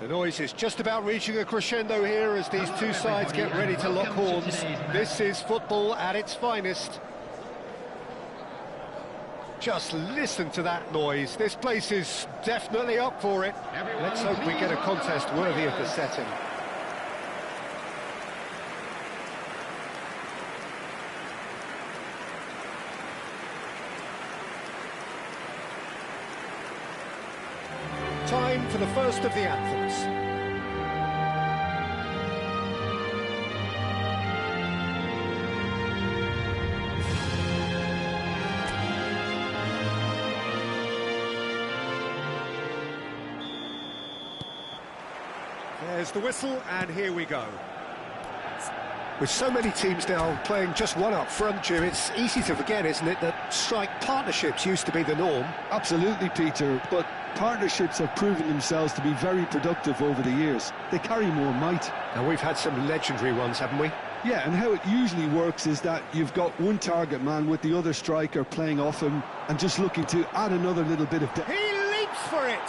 The noise is just about reaching a crescendo here as these two sides get ready to lock horns. This is football at its finest. Just listen to that noise. This place is definitely up for it. Let's hope we get a contest worthy of the setting. Time for the first of the anthems. There's the whistle, and here we go. With so many teams now playing just one up front, Jim, it's easy to forget, isn't it, that strike partnerships used to be the norm? Absolutely, Peter, but partnerships have proven themselves to be very productive over the years. They carry more might. And we've had some legendary ones, haven't we? Yeah, and how it usually works is that you've got one target man with the other striker playing off him and just looking to add another little bit of... He leaps for it!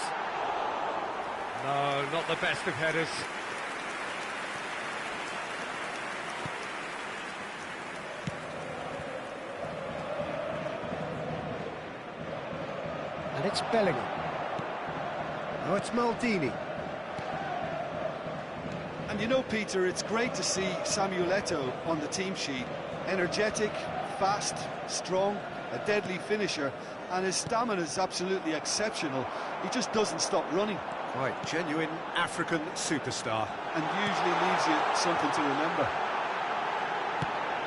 No, not the best of headers. And it's Bellingham. Oh, it's Maldini. And you know, Peter, it's great to see Samuel Eto'o on the team sheet. Energetic, fast, strong, a deadly finisher, and his stamina is absolutely exceptional. He just doesn't stop running. Quite genuine African superstar. And usually leaves you something to remember.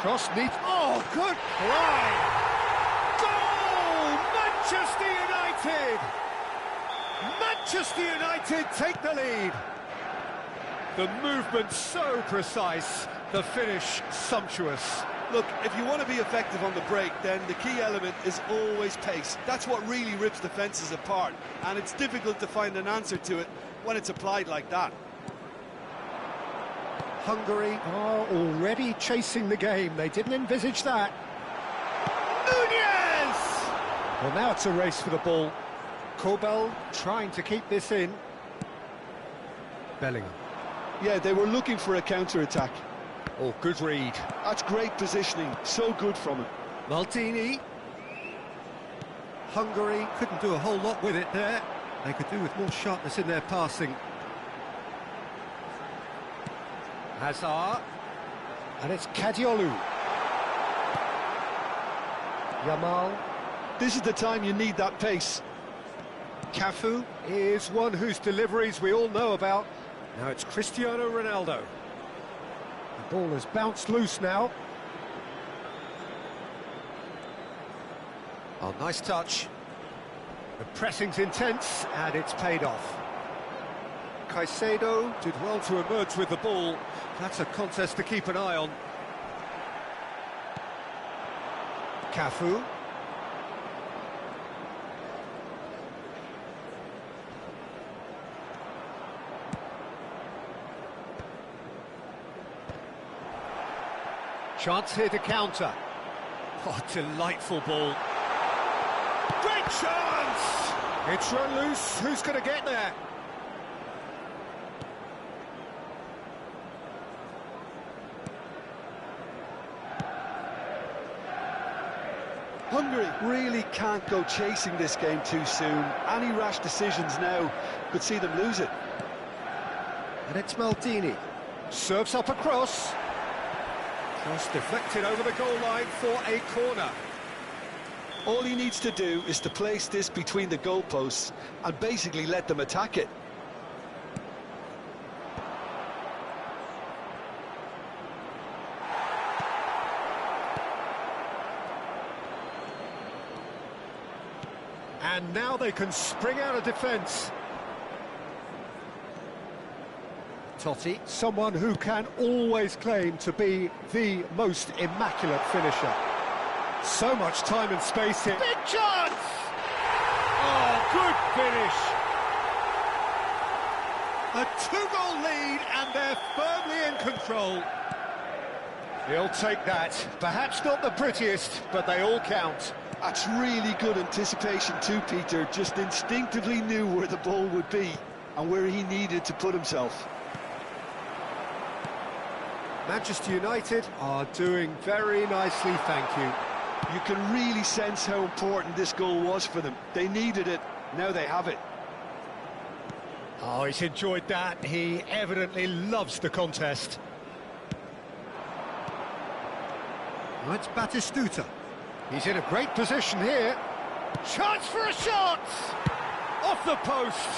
Cross neat. Oh, good play! Goal! Manchester United! Manchester United take the lead. The movement so precise, the finish sumptuous. Look, if you want to be effective on the break, then the key element is always pace. That's what really rips defences apart, and it's difficult to find an answer to it when it's applied like that. Hungary are already chasing the game. They didn't envisage that. Nunez! Well, now it's a race for the ball. Kobel trying to keep this in. Bellingham. Yeah, they were looking for a counter-attack. Oh, good read. That's great positioning, so good from him. Maldini. Hungary couldn't do a whole lot with it there. They could do with more sharpness in their passing. Hazard. And it's Kadiolu. Yamal. This is the time you need that pace. Cafu is one whose deliveries we all know about. Now it's Cristiano Ronaldo. The ball has bounced loose now. Oh, nice touch. The pressing's intense, and it's paid off. Caicedo did well to emerge with the ball. That's a contest to keep an eye on. Cafu. Chance here to counter. Oh, delightful ball. Great chance! It's run loose. Who's going to get there? Hungary really can't go chasing this game too soon. Any rash decisions now could see them lose it. And it's Maldini. Serves up a cross. Cross deflected over the goal line for a corner. All he needs to do is to place this between the goalposts and basically let them attack it. And now they can spring out of defence. Totti, someone who can always claim to be the most immaculate finisher. So much time and space here. Big chance! Oh, good finish! A two-goal lead, and they're firmly in control. He'll take that. Perhaps not the prettiest, but they all count. That's really good anticipation too, Peter. Just instinctively knew where the ball would be. and where he needed to put himself. Manchester United are doing very nicely, thank you. You can really sense how important this goal was for them. They needed it, now they have it. Oh, he's enjoyed that. He evidently loves the contest. Now it's Batistuta. He's in a great position here. Chance for a shot! Off the post!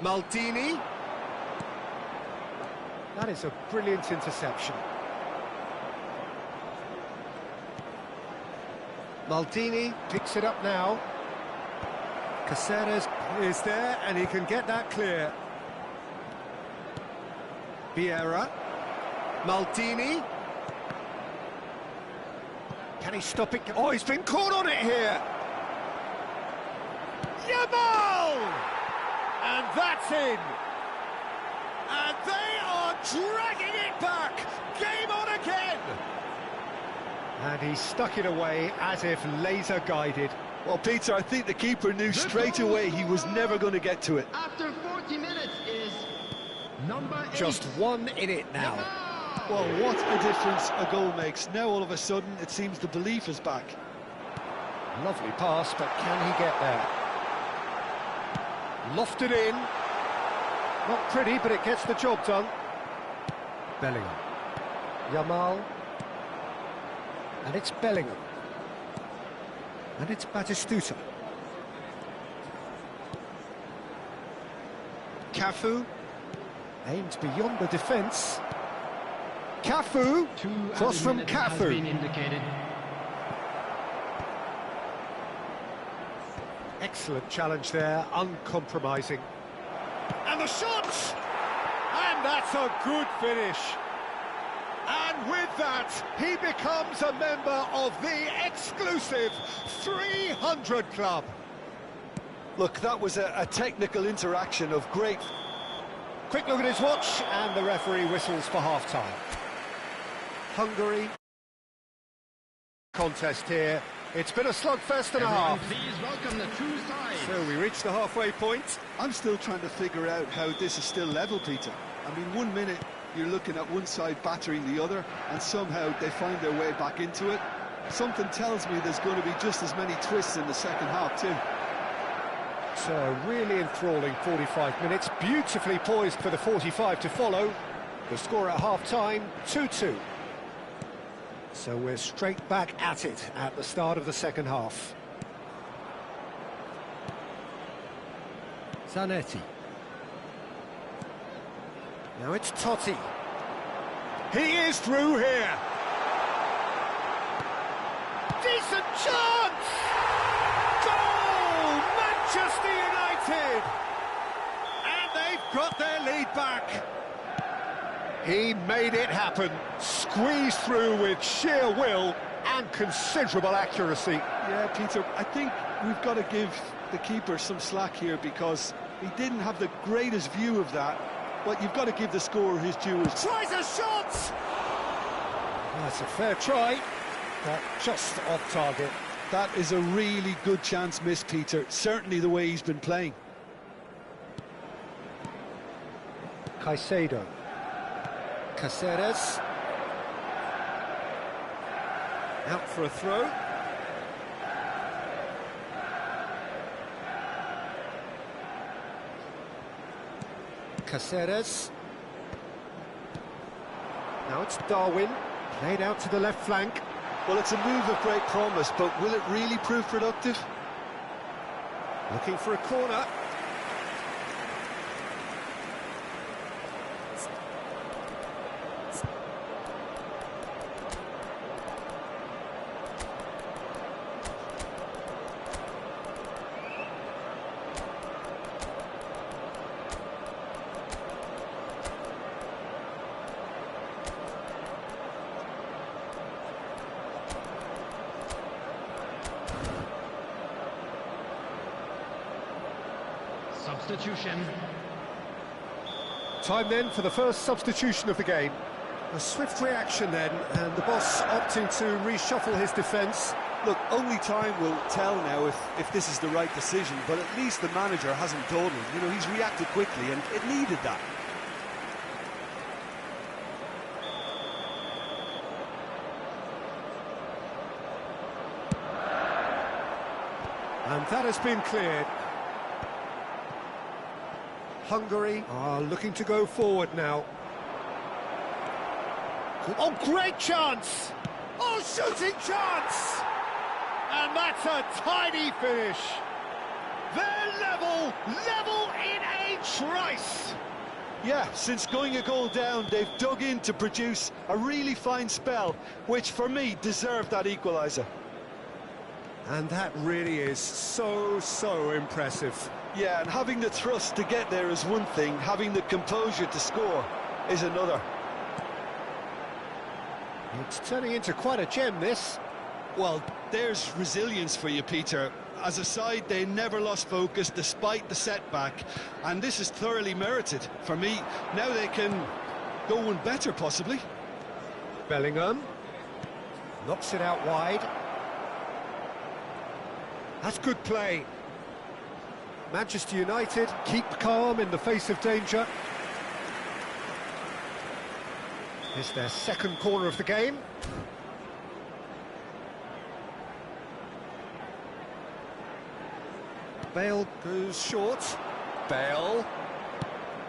Maldini. That is a brilliant interception. Maldini picks it up now. Caceres is there, and he can get that clear. Vieira. Maldini. Can he stop it? Oh, he's been caught on it here. Yamal! And that's in. And they are dragging it back. Game on again. And he stuck it away as if laser guided. Well, Peter, I think the keeper knew straight away he was never going to get to it. After 40 minutes is number 8. Just 1 in it now. Well, what a difference a goal makes. Now, all of a sudden, it seems the belief is back. Lovely pass, but can he get there? Lofted in. Not pretty, but it gets the job done. Bellingham. Yamal. And it's Bellingham. And it's Batistuta. Cafu. Aimed beyond the defence. Cafu. Cross from Cafu. Excellent challenge there, uncompromising. And the shot! And that's a good finish. And with that, he becomes a member of the exclusive 300 Club. Look, that was a technical interaction of great... Quick look at his watch, and the referee whistles for half-time. Hungary. Contest here. It's been a slugfest and a half. Please welcome the two sides. So we reach the halfway point. I'm still trying to figure out how this is still level, Peter. I mean, 1 minute you're looking at one side battering the other, and somehow they find their way back into it. Something tells me there's going to be just as many twists in the second half too. So a really enthralling 45 minutes, beautifully poised for the 45 to follow. The score at half-time, 2-2. So we're straight back at it at the start of the second half. Zanetti. Now it's Totti. He is through here. Decent chance! Goal! Manchester United! And they've got their lead back. He made it happen, squeezed through with sheer will and considerable accuracy. Yeah, Peter, I think we've got to give the keeper some slack here because he didn't have the greatest view of that, but you've got to give the scorer his due. Tries a shot! That's a fair try, but just off target. That is a really good chance missed, Peter, certainly the way he's been playing. Caicedo. Caceres. Out for a throw. Caceres. Now it's Darwin. Played out to the left flank. Well, it's a move of great promise, but will it really prove productive? Looking for a corner. Substitution. Time then for the first substitution of the game. A swift reaction then, and the boss opting to reshuffle his defence. Look, only time will tell now if this is the right decision, but at least the manager hasn't dawdled. You know, he's reacted quickly, and it needed that. And that has been cleared. Hungary are looking to go forward now. Oh, great chance! Oh, shooting chance! And that's a tidy finish. They're level in a trice. Yeah, since going a goal down, they've dug in to produce a really fine spell, which for me deserved that equaliser. And that really is so impressive. Yeah, and having the thrust to get there is one thing, having the composure to score is another. It's turning into quite a gem, this. Well, there's resilience for you, Peter. As a side, they never lost focus despite the setback, and this is thoroughly merited. For me, now they can go one better, possibly. Bellingham knocks it out wide. That's good play. Manchester United keep calm in the face of danger. It's their second corner of the game. Bale goes short. Bale.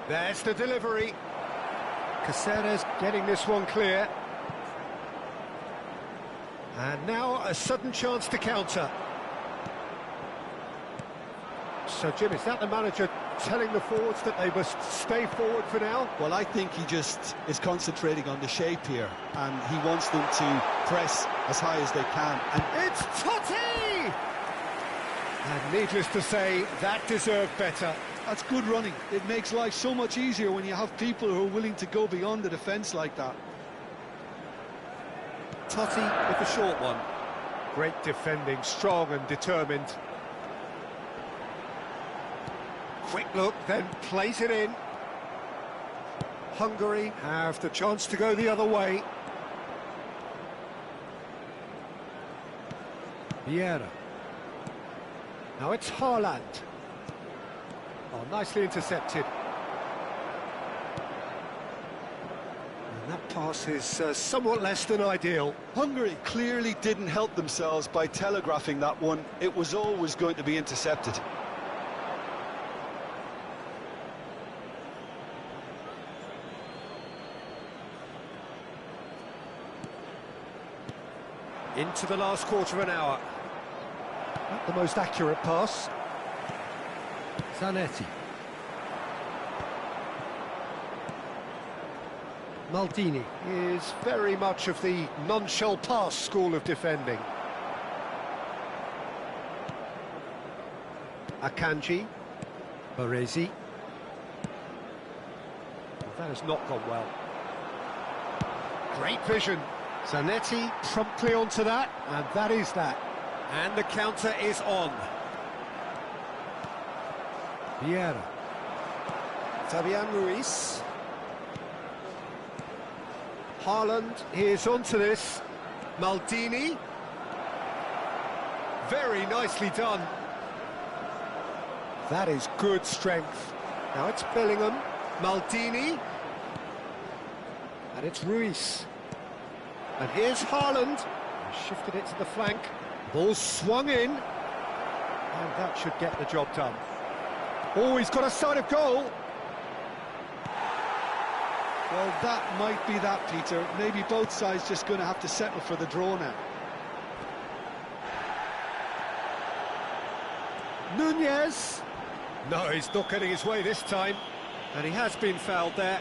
There's the delivery. Caceres getting this one clear. And now a sudden chance to counter. So, Jim, is that the manager telling the forwards that they must stay forward for now? Well, I think he just is concentrating on the shape here, and he wants them to press as high as they can. And it's Totti! And needless to say, that deserved better. That's good running. It makes life so much easier when you have people who are willing to go beyond the defence like that. Totti with the short one. Great defending, strong and determined. Quick look, then plays it in. Hungary have the chance to go the other way. Vieira. Now it's Haaland. Oh, nicely intercepted. And that pass is somewhat less than ideal. Hungary clearly didn't help themselves by telegraphing that one. It was always going to be intercepted. Into the last quarter of an hour. Not the most accurate pass. Zanetti. Maldini is very much of the non-shall pass school of defending. Akanji. Baresi. Well, that has not gone well. Great vision. Zanetti promptly onto that, and that is that. And the counter is on. Vieira. Fabian Ruiz. Haaland is onto this. Maldini. Very nicely done. That is good strength. Now it's Bellingham. Maldini. And it's Ruiz. And here's Haaland. He shifted it to the flank. Ball swung in. And that should get the job done. Oh, he's got a sight of goal. Well, that might be that, Peter. Maybe both sides just going to have to settle for the draw now. Nunez. No, he's not getting his way this time. And he has been fouled there.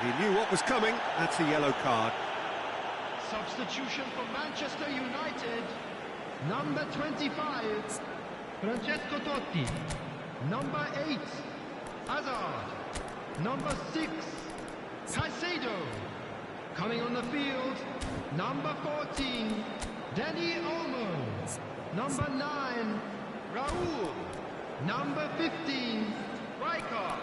He knew what was coming. That's a yellow card. Substitution for Manchester United. Number 25, Francesco Totti. Number 8, Hazard. Number 6, Caicedo. Coming on the field, number 14, Danny Olmo. Number 9, Raul. Number 15, Rijkaard.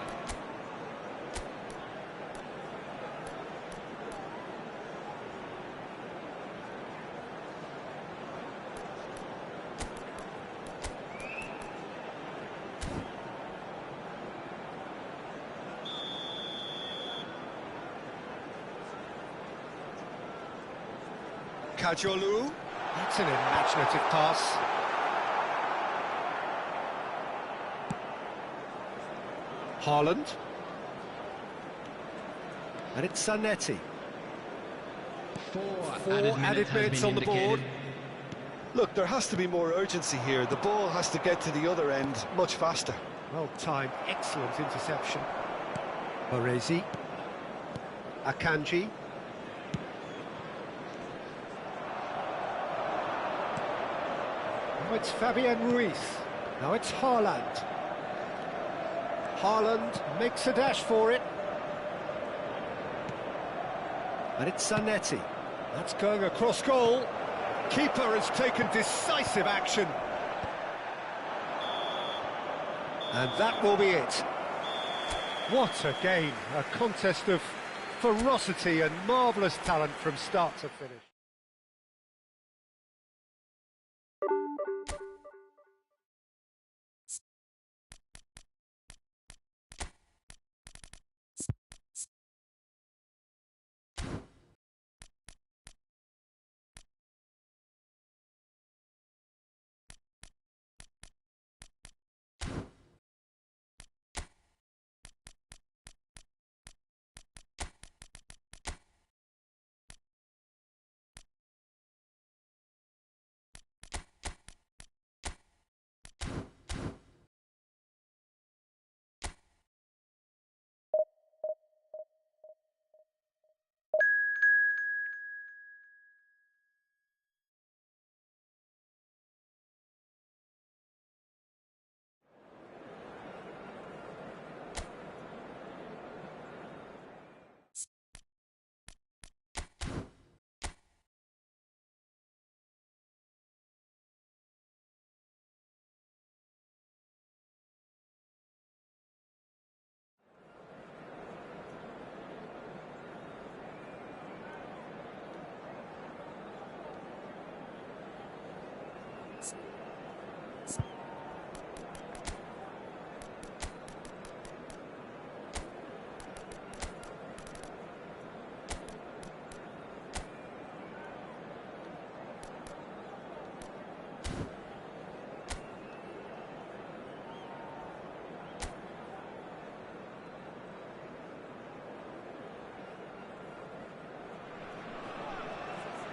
Kajolu. That's an imaginative pass. Haaland. And it's Zanetti. Four added minutes on the board. Look, there has to be more urgency here. The ball has to get to the other end much faster. Well-timed, excellent interception. Baresi. Akanji. Now it's Fabian Ruiz. Now it's Haaland. Haaland makes a dash for it. And it's Zanetti. That's going across goal. Keeper has taken decisive action. And that will be it. What a game. A contest of ferocity and marvellous talent from start to finish.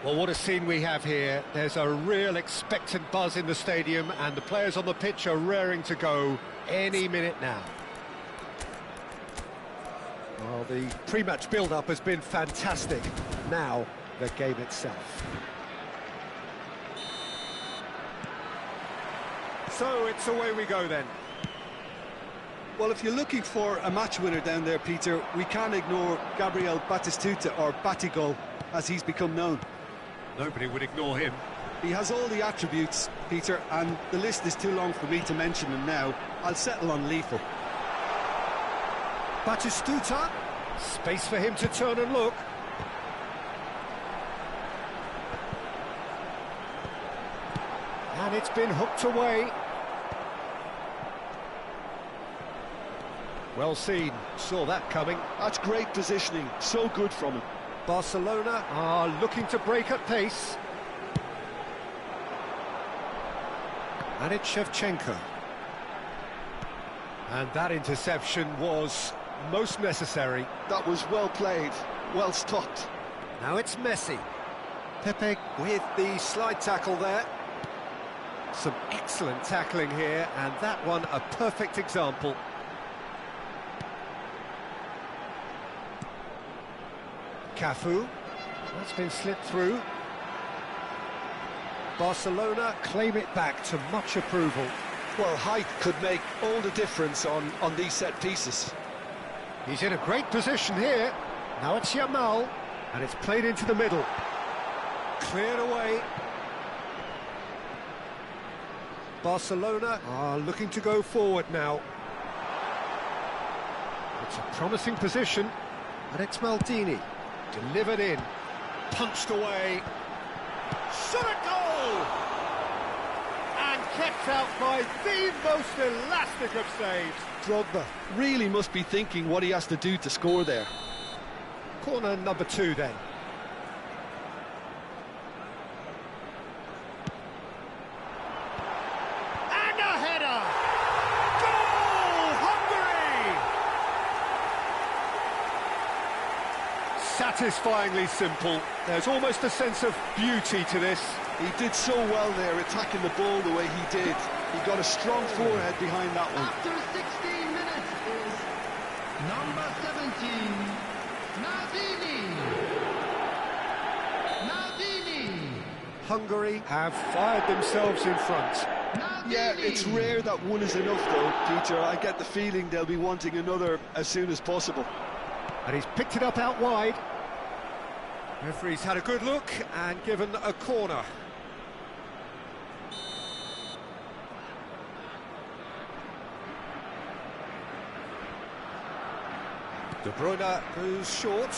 Well, what a scene we have here. There's a real expectant buzz in the stadium and the players on the pitch are raring to go any minute now. Well, the pre-match build-up has been fantastic. Now, the game itself. So, it's away we go then. Well, if you're looking for a match winner down there, Peter, we can't ignore Gabriel Batistuta, or Batigol, as he's become known. Nobody would ignore him. He has all the attributes, Peter, and the list is too long for me to mention them now. I'll settle on lethal. Batistuta. Space for him to turn and look. And it's been hooked away. Well seen, saw that coming. That's great positioning, so good from him. Barcelona are looking to break at pace. And it's Shevchenko. And that interception was most necessary. That was well played, well stopped. Now it's Messi. Pepe with the slide tackle there. Some excellent tackling here, and that one a perfect example. Cafu, that's been slipped through. Barcelona claim it back to much approval. Well, height could make all the difference on these set pieces. He's in a great position here. Now it's Yamal, and it's played into the middle. Cleared away. Barcelona are looking to go forward now. It's a promising position, and it's Maldini. Delivered in, punched away, shot a goal! And kept out by the most elastic of saves. Drogba really must be thinking what he has to do to score there. Corner number 2 then. satisfyingly simple. There's almost a sense of beauty to this. He did so well there, attacking the ball the way he did. He got a strong forehead behind that one. After 16 minutes is number 17, Nardini. Hungary have fired themselves in front. Nardini. Yeah, it's rare that one is enough though, Peter. I get the feeling they'll be wanting another as soon as possible. And he's picked it up out wide. Referee's had a good look and given a corner. De Bruyne goes short.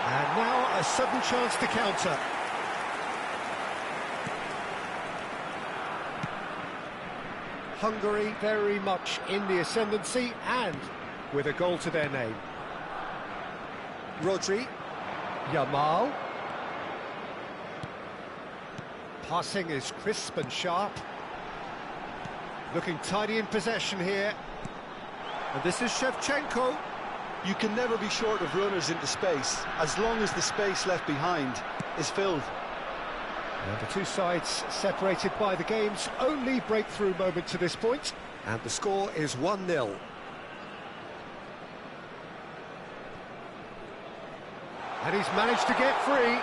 And now a sudden chance to counter. Hungary very much in the ascendancy and with a goal to their name. Rodri, Yamal. Passing is crisp and sharp. Looking tidy in possession here. And this is Shevchenko. You can never be short of runners into space, as long as the space left behind is filled. And the two sides separated by the game's only breakthrough moment to this point. And the score is 1-0. And he's managed to get free.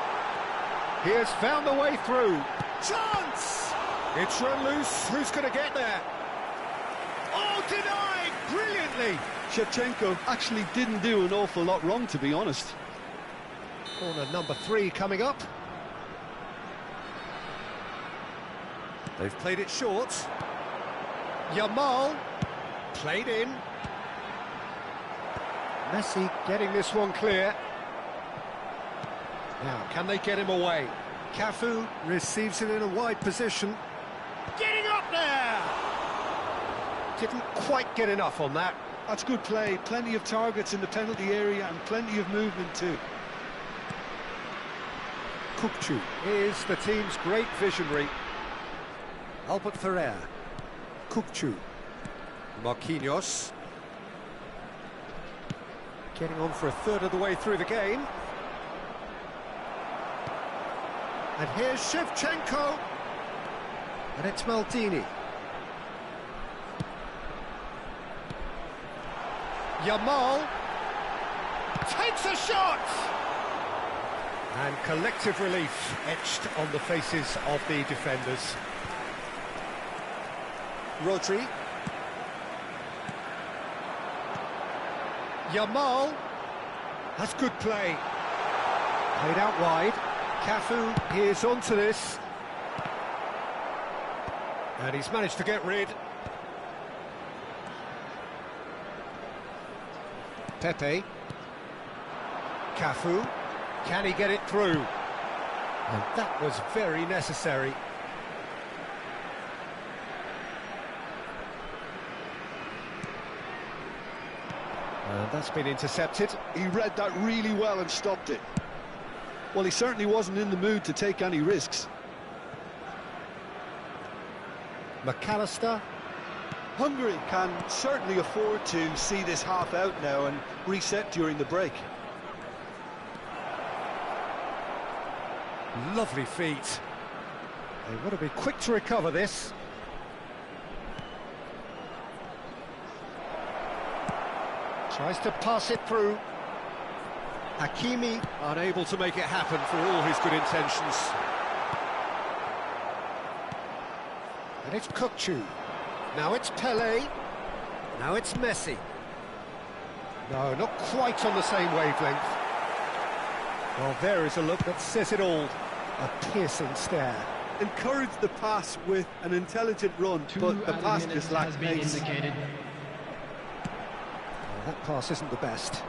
He has found the way through. Chance! It's run loose. Who's going to get there? Oh, denied! Brilliantly! Shevchenko actually didn't do an awful lot wrong, to be honest. Corner number 3 coming up. They've played it short. Yamal played in. Messi getting this one clear. Now, can they get him away? Cafu receives it in a wide position. Getting up there! Didn't quite get enough on that. That's good play. Plenty of targets in the penalty area and plenty of movement too. Kukçu is the team's great visionary. Albert Ferrer. Kukçu. Marquinhos. Getting on for a third of the way through the game. And here's Shevchenko. And it's Maldini. Yamal takes a shot! And collective relief etched on the faces of the defenders. Rodri. Yamal. That's good play. Played out wide. Cafu is onto this. And he's managed to get rid. Pepe. Cafu. Can he get it through? And that was very necessary. And that's been intercepted. He read that really well and stopped it. Well, he certainly wasn't in the mood to take any risks. McAllister. Hungary can certainly afford to see this half out now and reset during the break. Lovely feet. They want to be quick to recover this. Tries to pass it through. Hakimi unable to make it happen for all his good intentions. And it's Kukçu. Now it's Pelé. Now it's Messi. No, not quite on the same wavelength. Well, there is a look that says it all. A piercing stare. Encouraged the pass with an intelligent run, but the pass just lacked pace. Well, that pass isn't the best.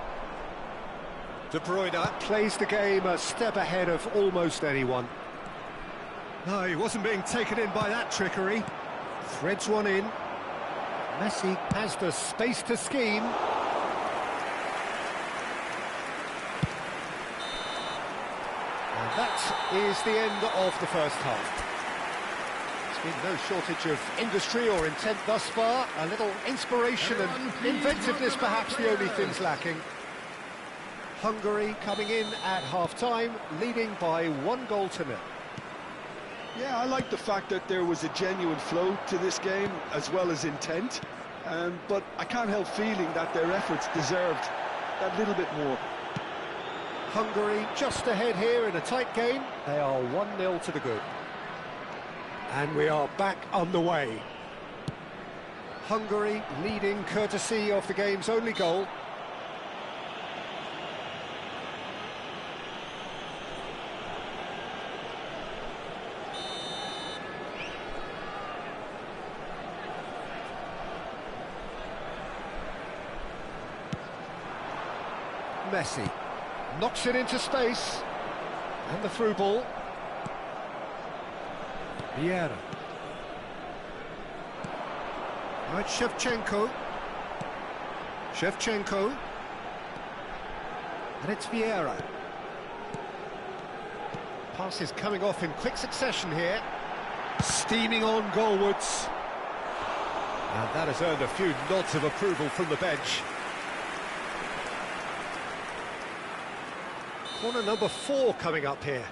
De Bruyne plays the game a step ahead of almost anyone. No, he wasn't being taken in by that trickery. Threads one in. Messi has the space to scheme. And that is the end of the first half. There's been no shortage of industry or intent thus far. A little inspiration and inventiveness perhaps the only things lacking. Hungary coming in at half-time, leading by 1-0. Yeah, I like the fact that there was a genuine flow to this game, as well as intent. But I can't help feeling that their efforts deserved that little bit more. Hungary just ahead here in a tight game. They are 1-0 to the good. And we are back underway. Hungary leading courtesy of the game's only goal. Messi knocks it into space, and the through ball. Vieira. Now it's Shevchenko. And it's Vieira. Passes coming off in quick succession here. Steaming on goalwards. And that has earned a few nods of approval from the bench. Corner number 4 coming up here.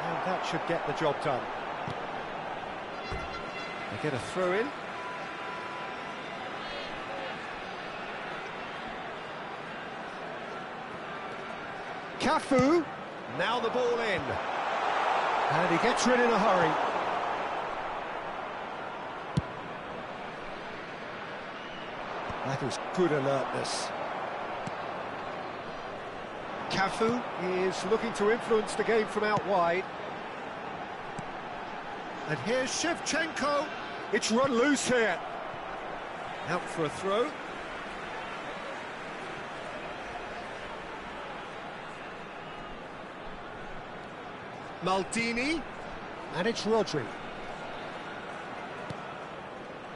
And that should get the job done. They get a throw in. Cafu. Now the ball in. And he gets rid in a hurry. That was good alertness. Cafu is looking to influence the game from out wide. And here's Shevchenko. It's run loose here. Out for a throw. Maldini. And it's Rodri.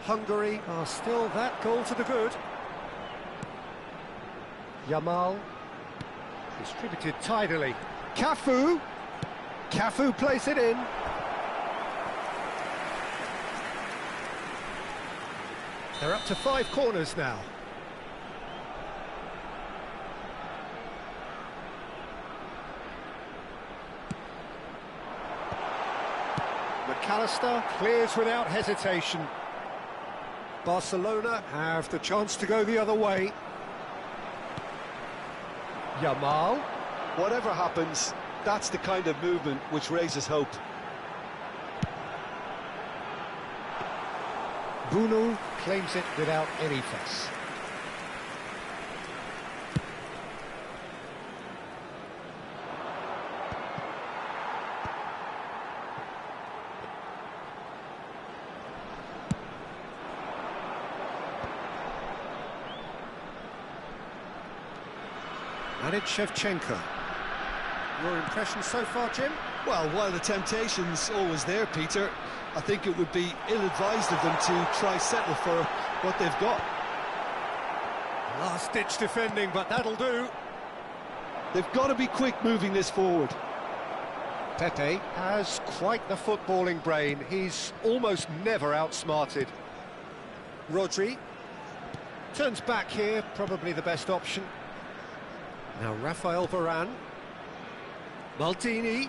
Hungary are still that goal to the good. Yamal distributed tidily. Cafu plays it in. They're up to 5 corners now. McAllister clears without hesitation. Barcelona have the chance to go the other way. Yamal. Whatever happens, that's the kind of movement which raises hope. Bunu claims it without any fuss. And it's Shevchenko. Your impression so far, Jim? Well, while the temptation's always there, Peter, I think it would be ill-advised of them to try settle for what they've got. Last-ditch defending, but that'll do. They've got to be quick moving this forward. Pepe has quite the footballing brain. He's almost never outsmarted. Rodri turns back here, probably the best option. Now Rafael Varane. Maldini.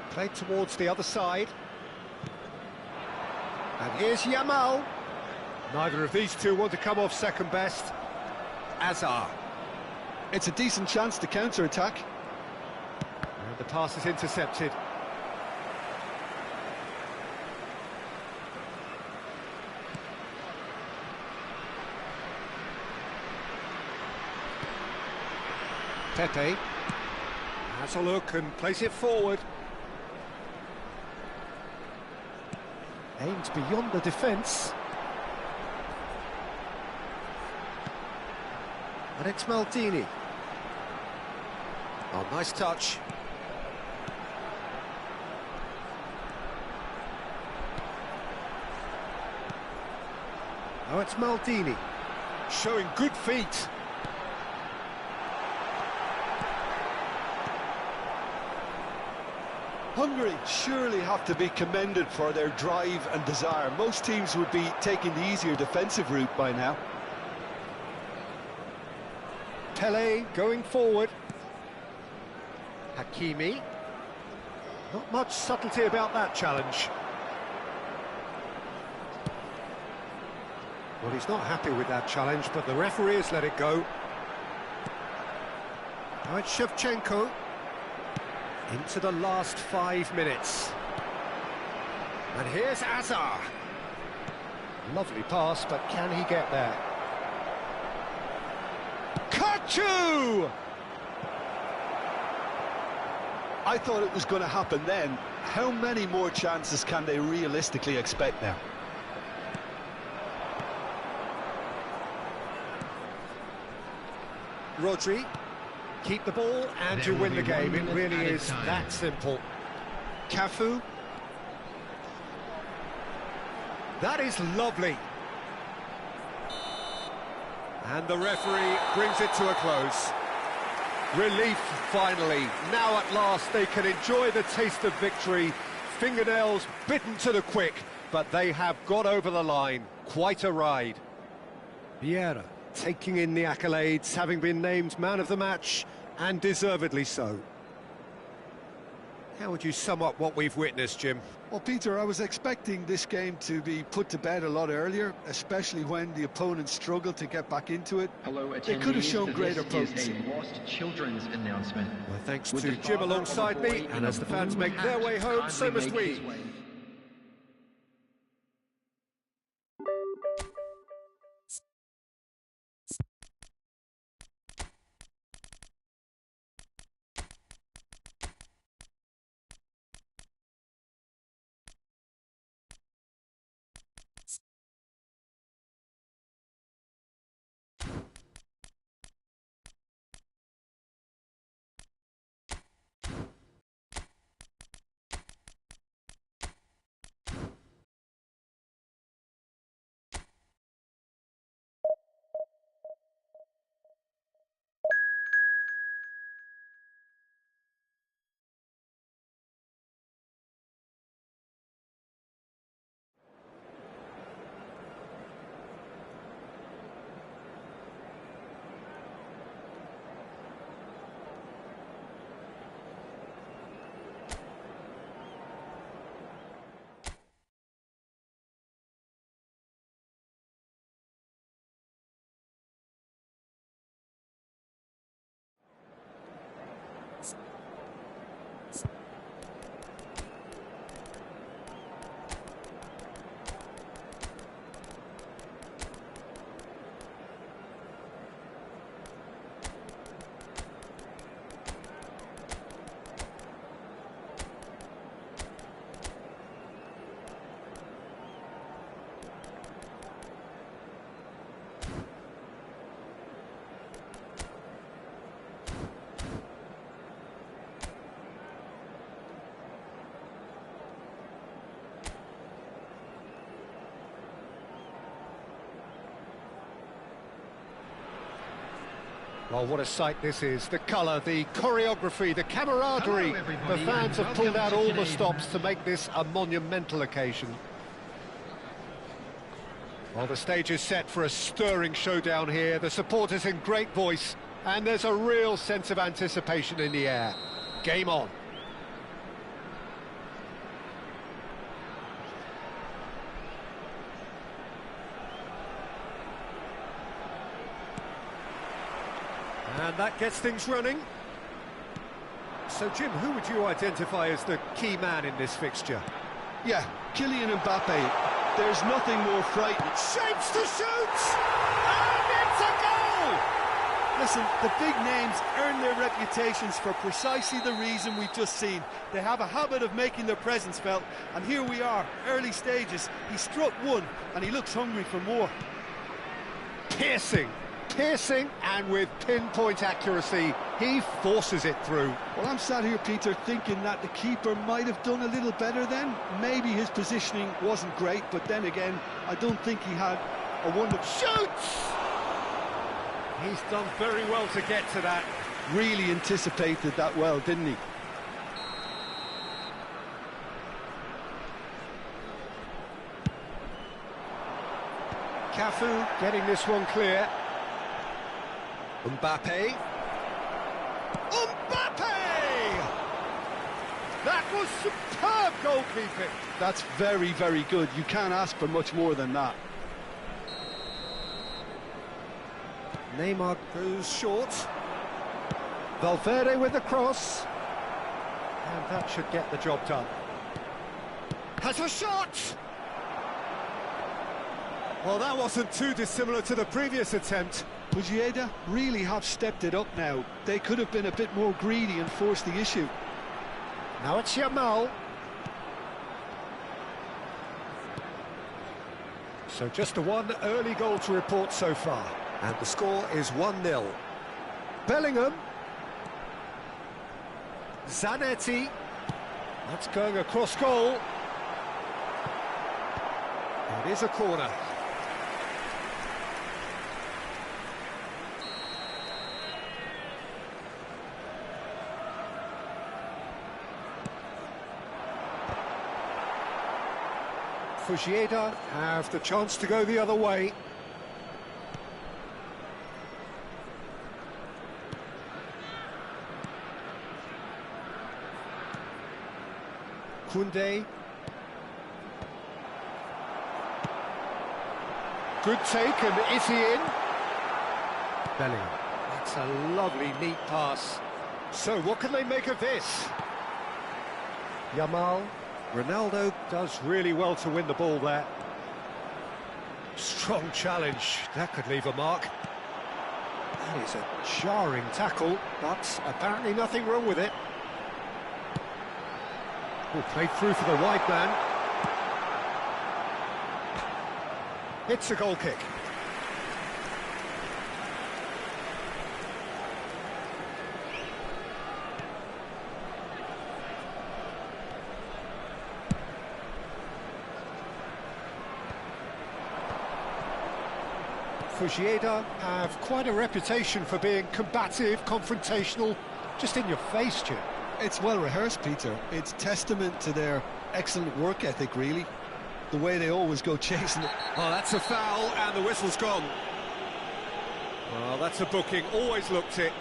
Played towards the other side. And here's Yamal. Neither of these two want to come off second best. Azar. It's a decent chance to counter-attack. And the pass is intercepted. Pepe has a look and plays it forward. Aims beyond the defence. And it's Maldini. Oh, nice touch. Oh, it's Maldini. Showing good feet. Hungary surely have to be commended for their drive and desire. Most teams would be taking the easier defensive route by now. Pele going forward. Hakimi. Not much subtlety about that challenge. Well, he's not happy with that challenge, but the referee has let it go. Now it's Shevchenko. Into the last 5 minutes. And here's Azar. Lovely pass, but can he get there? Kachu! I thought it was going to happen then. How many more chances can they realistically expect now? Rodri. Keep the ball and you win the game. It really is that simple. Cafu. That is lovely. And the referee brings it to a close. Relief, finally. Now at last they can enjoy the taste of victory. Fingernails bitten to the quick, but they have got over the line. Quite a ride. Vieira taking in the accolades, having been named man of the match, and deservedly so. How would you sum up what we've witnessed, Jim? Well, Peter, I was expecting this game to be put to bed a lot earlier, especially when the opponent struggled to get back into it. They could have shown greater potency. Children's announcement. Well, thanks to Jim alongside me, and as the fans make their way home, so must we. Well, what a sight this is. The colour, the choreography, the camaraderie. The fans have pulled out all the stops to make this a monumental occasion. Well, the stage is set for a stirring showdown here. The supporters in great voice, and there's a real sense of anticipation in the air. Game on. And that gets things running. So, Jim, who would you identify as the key man in this fixture? Yeah, Kylian Mbappe. There's nothing more frightening. Shapes to shoot! And it's a goal! Listen, the big names earn their reputations for precisely the reason we've just seen. They have a habit of making their presence felt, and here we are, early stages. He struck one, and he looks hungry for more. Piercing, and with pinpoint accuracy, he forces it through. Well, I'm sat here, Peter, thinking that the keeper might have done a little better then. Maybe his positioning wasn't great, but then again, I don't think he had a wonderful... Shoots! He's done very well to get to that. Really anticipated that well, didn't he? Cafu getting this one clear. Mbappe. That was superb goalkeeping. That's very, very good. You can't ask for much more than that. Neymar goes short. Valverde with the cross. And that should get the job done. Has a shot! Well, that wasn't too dissimilar to the previous attempt. Fujeda really have stepped it up now. They could have been a bit more greedy and forced the issue. Now it's Yamal. So just the one early goal to report so far. And the score is 1-0. Bellingham. Zanetti. That's going across goal. It is a corner. Fujeda have the chance to go the other way. Koundé. Good take, and is he in? Bellingham. That's a lovely, neat pass. So, what can they make of this? Yamal. Ronaldo does really well to win the ball there. Strong challenge. That could leave a mark. That is a jarring tackle, but apparently nothing wrong with it. Oh, played through for the wide man. It's a goal kick. Fujeda have quite a reputation for being combative, confrontational, just in your face, Jim. It's well rehearsed, Peter. It's testament to their excellent work ethic, really. The way they always go chasing it. Oh, that's a foul, and the whistle's gone. Well, that's a booking, always looked it.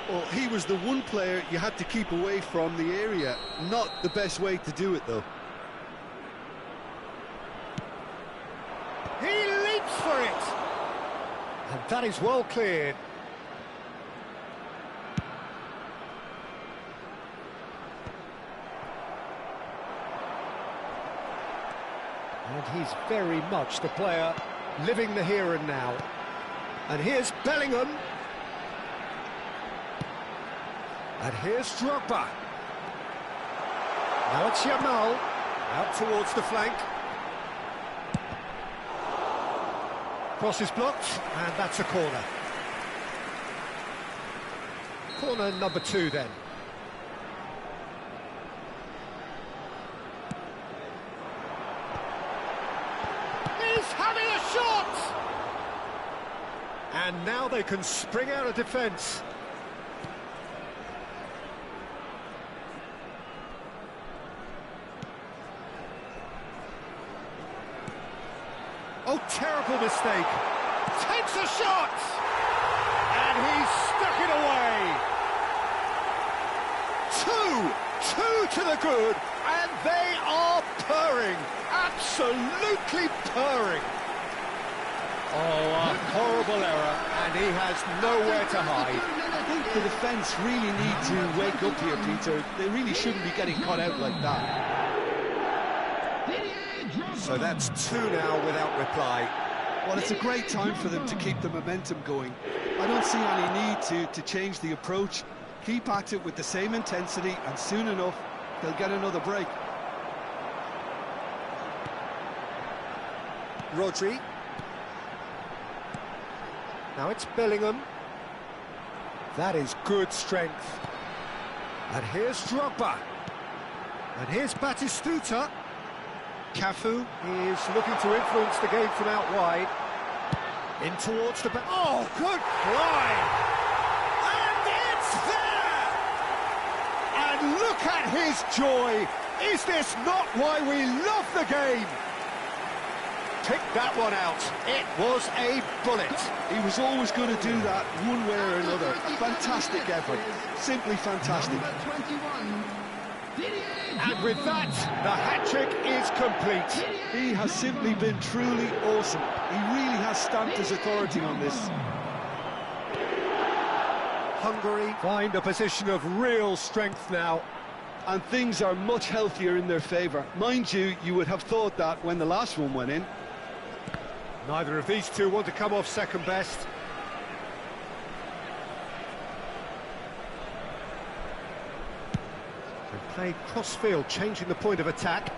Well, he was the one player you had to keep away from the area. Not the best way to do it, though. He leaps for it! And that is well cleared. And he's very much the player living the here and now. And here's Bellingham. And here's Drogba. Now it's Yamal. Out towards the flank. Cross is blocked, and that's a corner. Corner number 2 then. He's having a shot! And now they can spring out of defence. Oh, terrible mistake. Takes a shot! And he's stuck it away. 2 to the good, and they are purring. Absolutely purring. Oh, a horrible error, and he has nowhere to hide. I think the defence really need to wake up here, Peter. They really shouldn't be getting caught out like that. So that's 2 now without reply. Well, it's a great time for them to keep the momentum going. I don't see any need to change the approach. Keep at it with the same intensity, and soon enough, they'll get another break. Rodri. Now it's Bellingham. That is good strength. And here's Drogba. And here's Batistuta. Cafu is looking to influence the game from out wide. In towards the back. Oh, good fly! And it's there! And look at his joy! Is this not why we love the game? picked that one out. It was a bullet. He was always going to do that one way or another. A fantastic effort, simply fantastic. Number 21, Didier. And with that, the hat-trick is complete. He has simply been truly awesome. He really has stamped his authority on this. Hungary find a position of real strength now. And things are much healthier in their favour. Mind you, you would have thought that when the last one went in. Neither of these two want to come off second best. They play cross-field, changing the point of attack.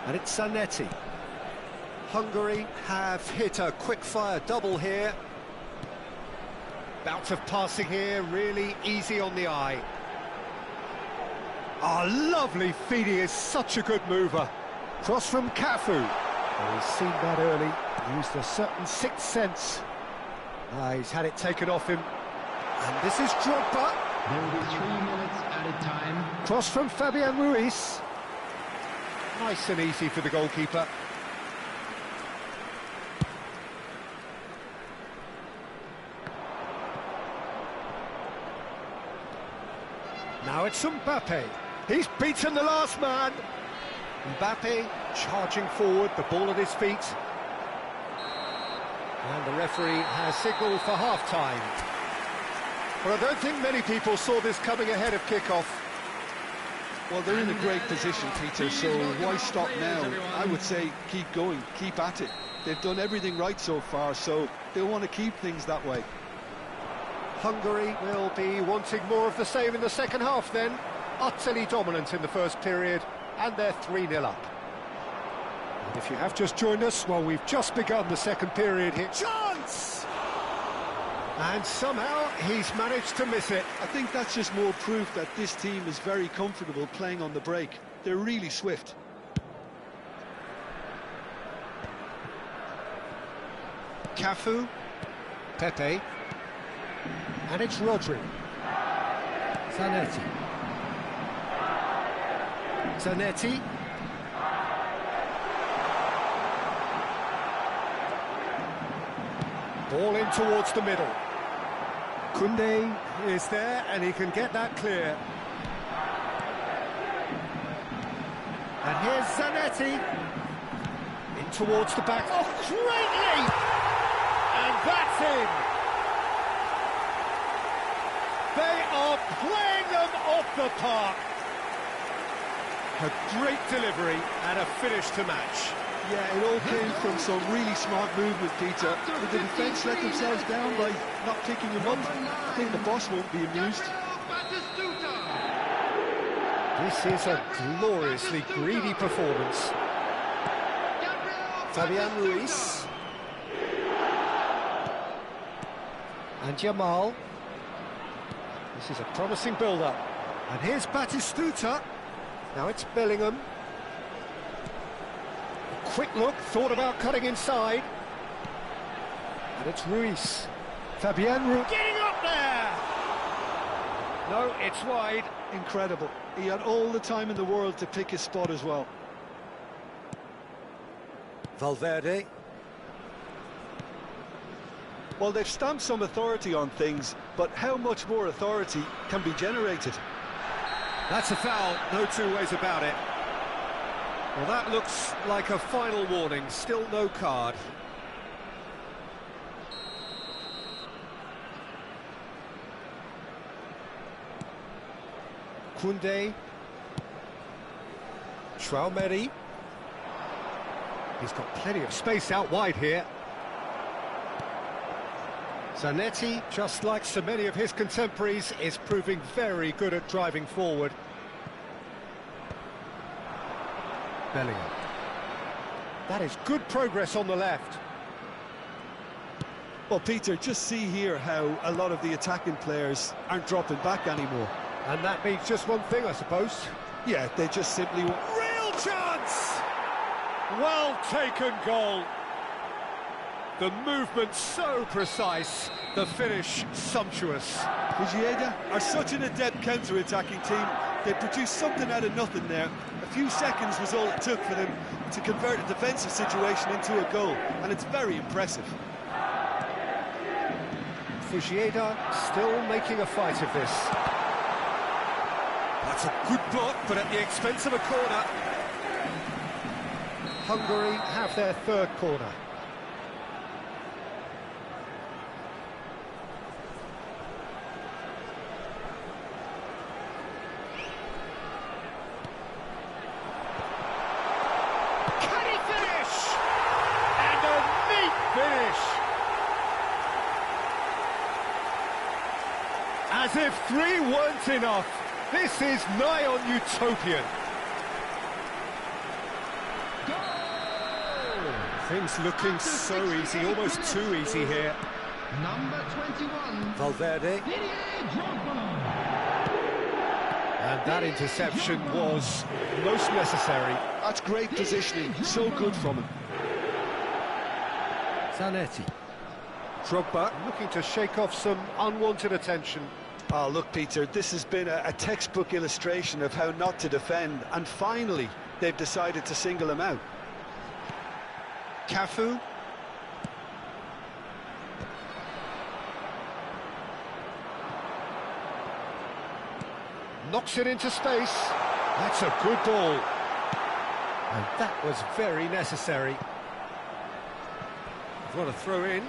And it's Zanetti. Hungary have hit a quick-fire double here. Bout of passing here, really easy on the eye. Lovely feed, he is such a good mover. Cross from Cafu. Well, he's seen that early, used a certain sixth sense. He's had it taken off him. And this is Drogba. There will be 3 minutes added time. Cross from Fabian Ruiz. Nice and easy for the goalkeeper. Now it's Mbappe. He's beaten the last man. Mbappe charging forward, the ball at his feet. And the referee has signalled for half-time. But I don't think many people saw this coming ahead of kick-off. Well, they're in a great position, Peter, so why stop now? I would say keep going, keep at it. They've done everything right so far, so they'll want to keep things that way. Hungary will be wanting more of the same in the second half then. Utterly dominant in the first period, and they're 3-0 up. And if you have just joined us, well, we've just begun the second period here. Chance! And somehow he's managed to miss it. I think that's just more proof that this team is very comfortable playing on the break. They're really swift. Cafu, Pepe, and it's Rodri. Zanetti. Zanetti. Ball in towards the middle. Koundé is there, and he can get that clear. And here's Zanetti. In towards the back. Oh, great leap! And that's in. They are playing them off the park. A great delivery and a finish to match. Yeah, it all came from some really smart movement, Peter. Did the defence let themselves down by not picking him up? I think the boss won't be amused. This is a gloriously greedy performance. Fabian Ruiz. And Jamal. This is a promising build-up. And here's Batistuta. Now it's Bellingham. A quick look, thought about cutting inside. And it's Ruiz. Fabian Ruiz getting up there! No, it's wide. Incredible. He had all the time in the world to pick his spot as well. Valverde. Well, they've stamped some authority on things, but how much more authority can be generated? That's a foul, no two ways about it. Well, that looks like a final warning, still no card. Koundé. Traoré. He's got plenty of space out wide here. Zanetti, just like so many of his contemporaries, is proving very good at driving forward. Bellingham. That is good progress on the left. Well, Peter, just see here how a lot of the attacking players aren't dropping back anymore. And that means just one thing, I suppose. Yeah, they just simply... Real chance! Well taken goal. The movement so precise, the finish sumptuous. Vijeda are such an adept counter-attacking team. They produce something out of nothing there. A few seconds was all it took for them to convert a defensive situation into a goal, and it's very impressive. Fujieda still making a fight of this. That's a good block, but at the expense of a corner. Hungary have their third corner. Can he finish? And a neat finish! As if 3 weren't enough, this is nigh on utopian. Things looking so easy, almost too easy here. Number 21. Valverde. And that interception was most necessary. That's great positioning, so good from him. Zanetti. Drogba looking to shake off some unwanted attention. Oh, look, Peter, this has been a textbook illustration of how not to defend, and finally they've decided to single him out. Cafu. Knocks it into space. That's a good ball. And that was very necessary. What a throw in.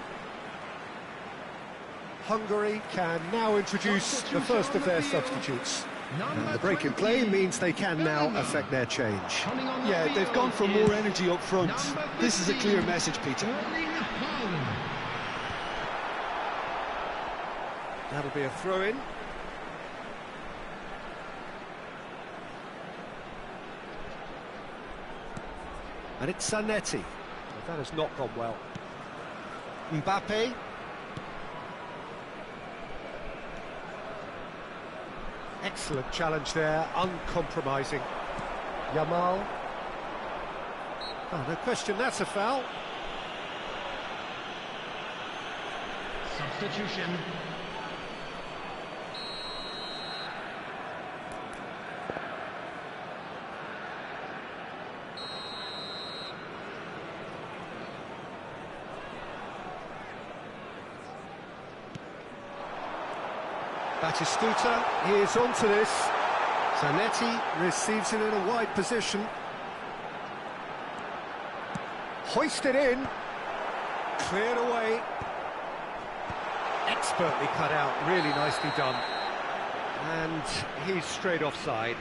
Hungary can now introduce the first of their substitutes. And the break in play means they can now affect their change. Yeah, they've gone for more energy up front. This is a clear message, Peter. That'll be a throw-in. And it's Zanetti. But that has not gone well. Mbappe. Excellent challenge there, uncompromising. Yamal. Oh, no question, that's a foul. Substitution. Batistuta is onto this. Zanetti receives it in a wide position. Hoisted in. Cleared away. Expertly cut out, really nicely done. And he's straight offside.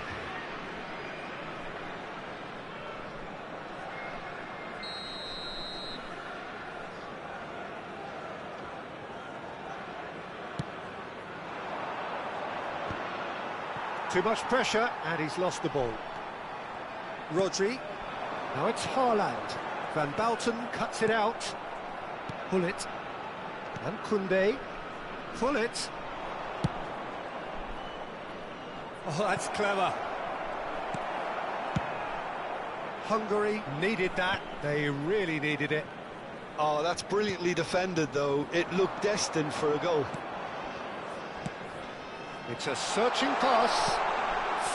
Too much pressure, and he's lost the ball. Rodri. Now it's Haaland. Van Balten cuts it out. Gullit. And Koundé. Gullit. Oh, that's clever. Hungary needed that. They really needed it. Oh, that's brilliantly defended, though. It looked destined for a goal. It's a searching pass,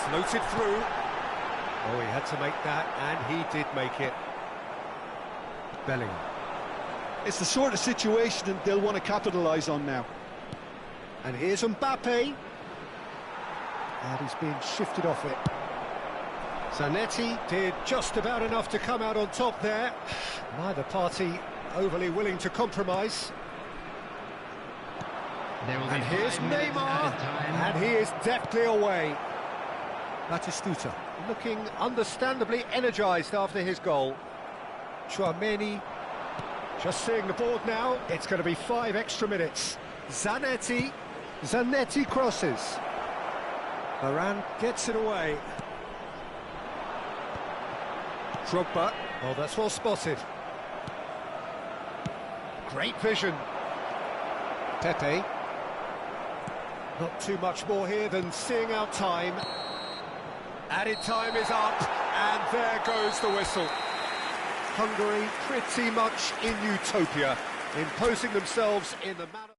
floated through. Oh, he had to make that, and he did make it. Bellingham. It's the sort of situation that they'll want to capitalise on now. And here's Mbappe. And he's being shifted off it. Zanetti did just about enough to come out on top there. Neither party overly willing to compromise. And here's Neymar, and he is deftly away. Batistuta looking understandably energised after his goal. Chouameni just seeing the board now. It's going to be 5 extra minutes. Zanetti crosses. Varane gets it away. Drogba. Oh, that's well spotted. Great vision. Pepe. Not too much more here than seeing out time. Added time is up, and there goes the whistle. Hungary pretty much in utopia, imposing themselves in the manner...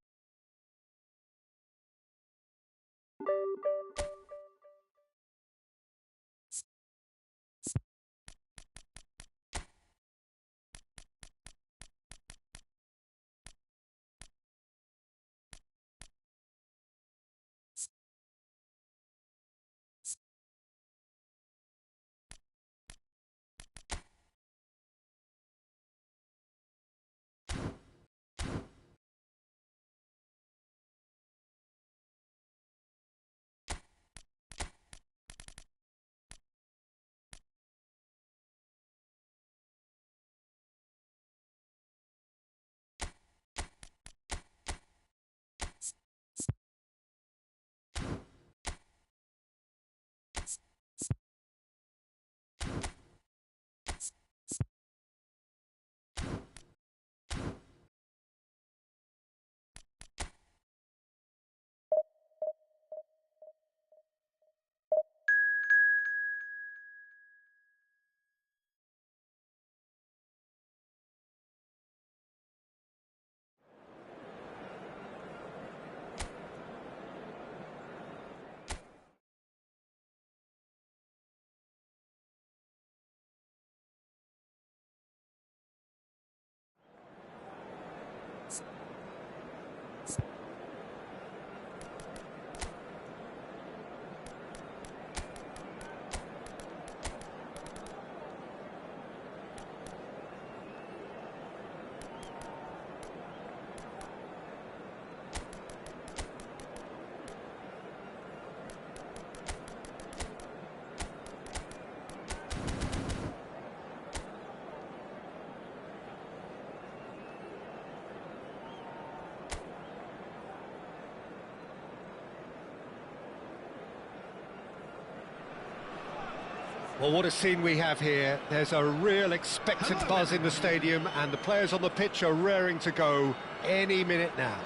Well, what a scene we have here. There's a real expectant buzz in the stadium, and the players on the pitch are raring to go any minute now.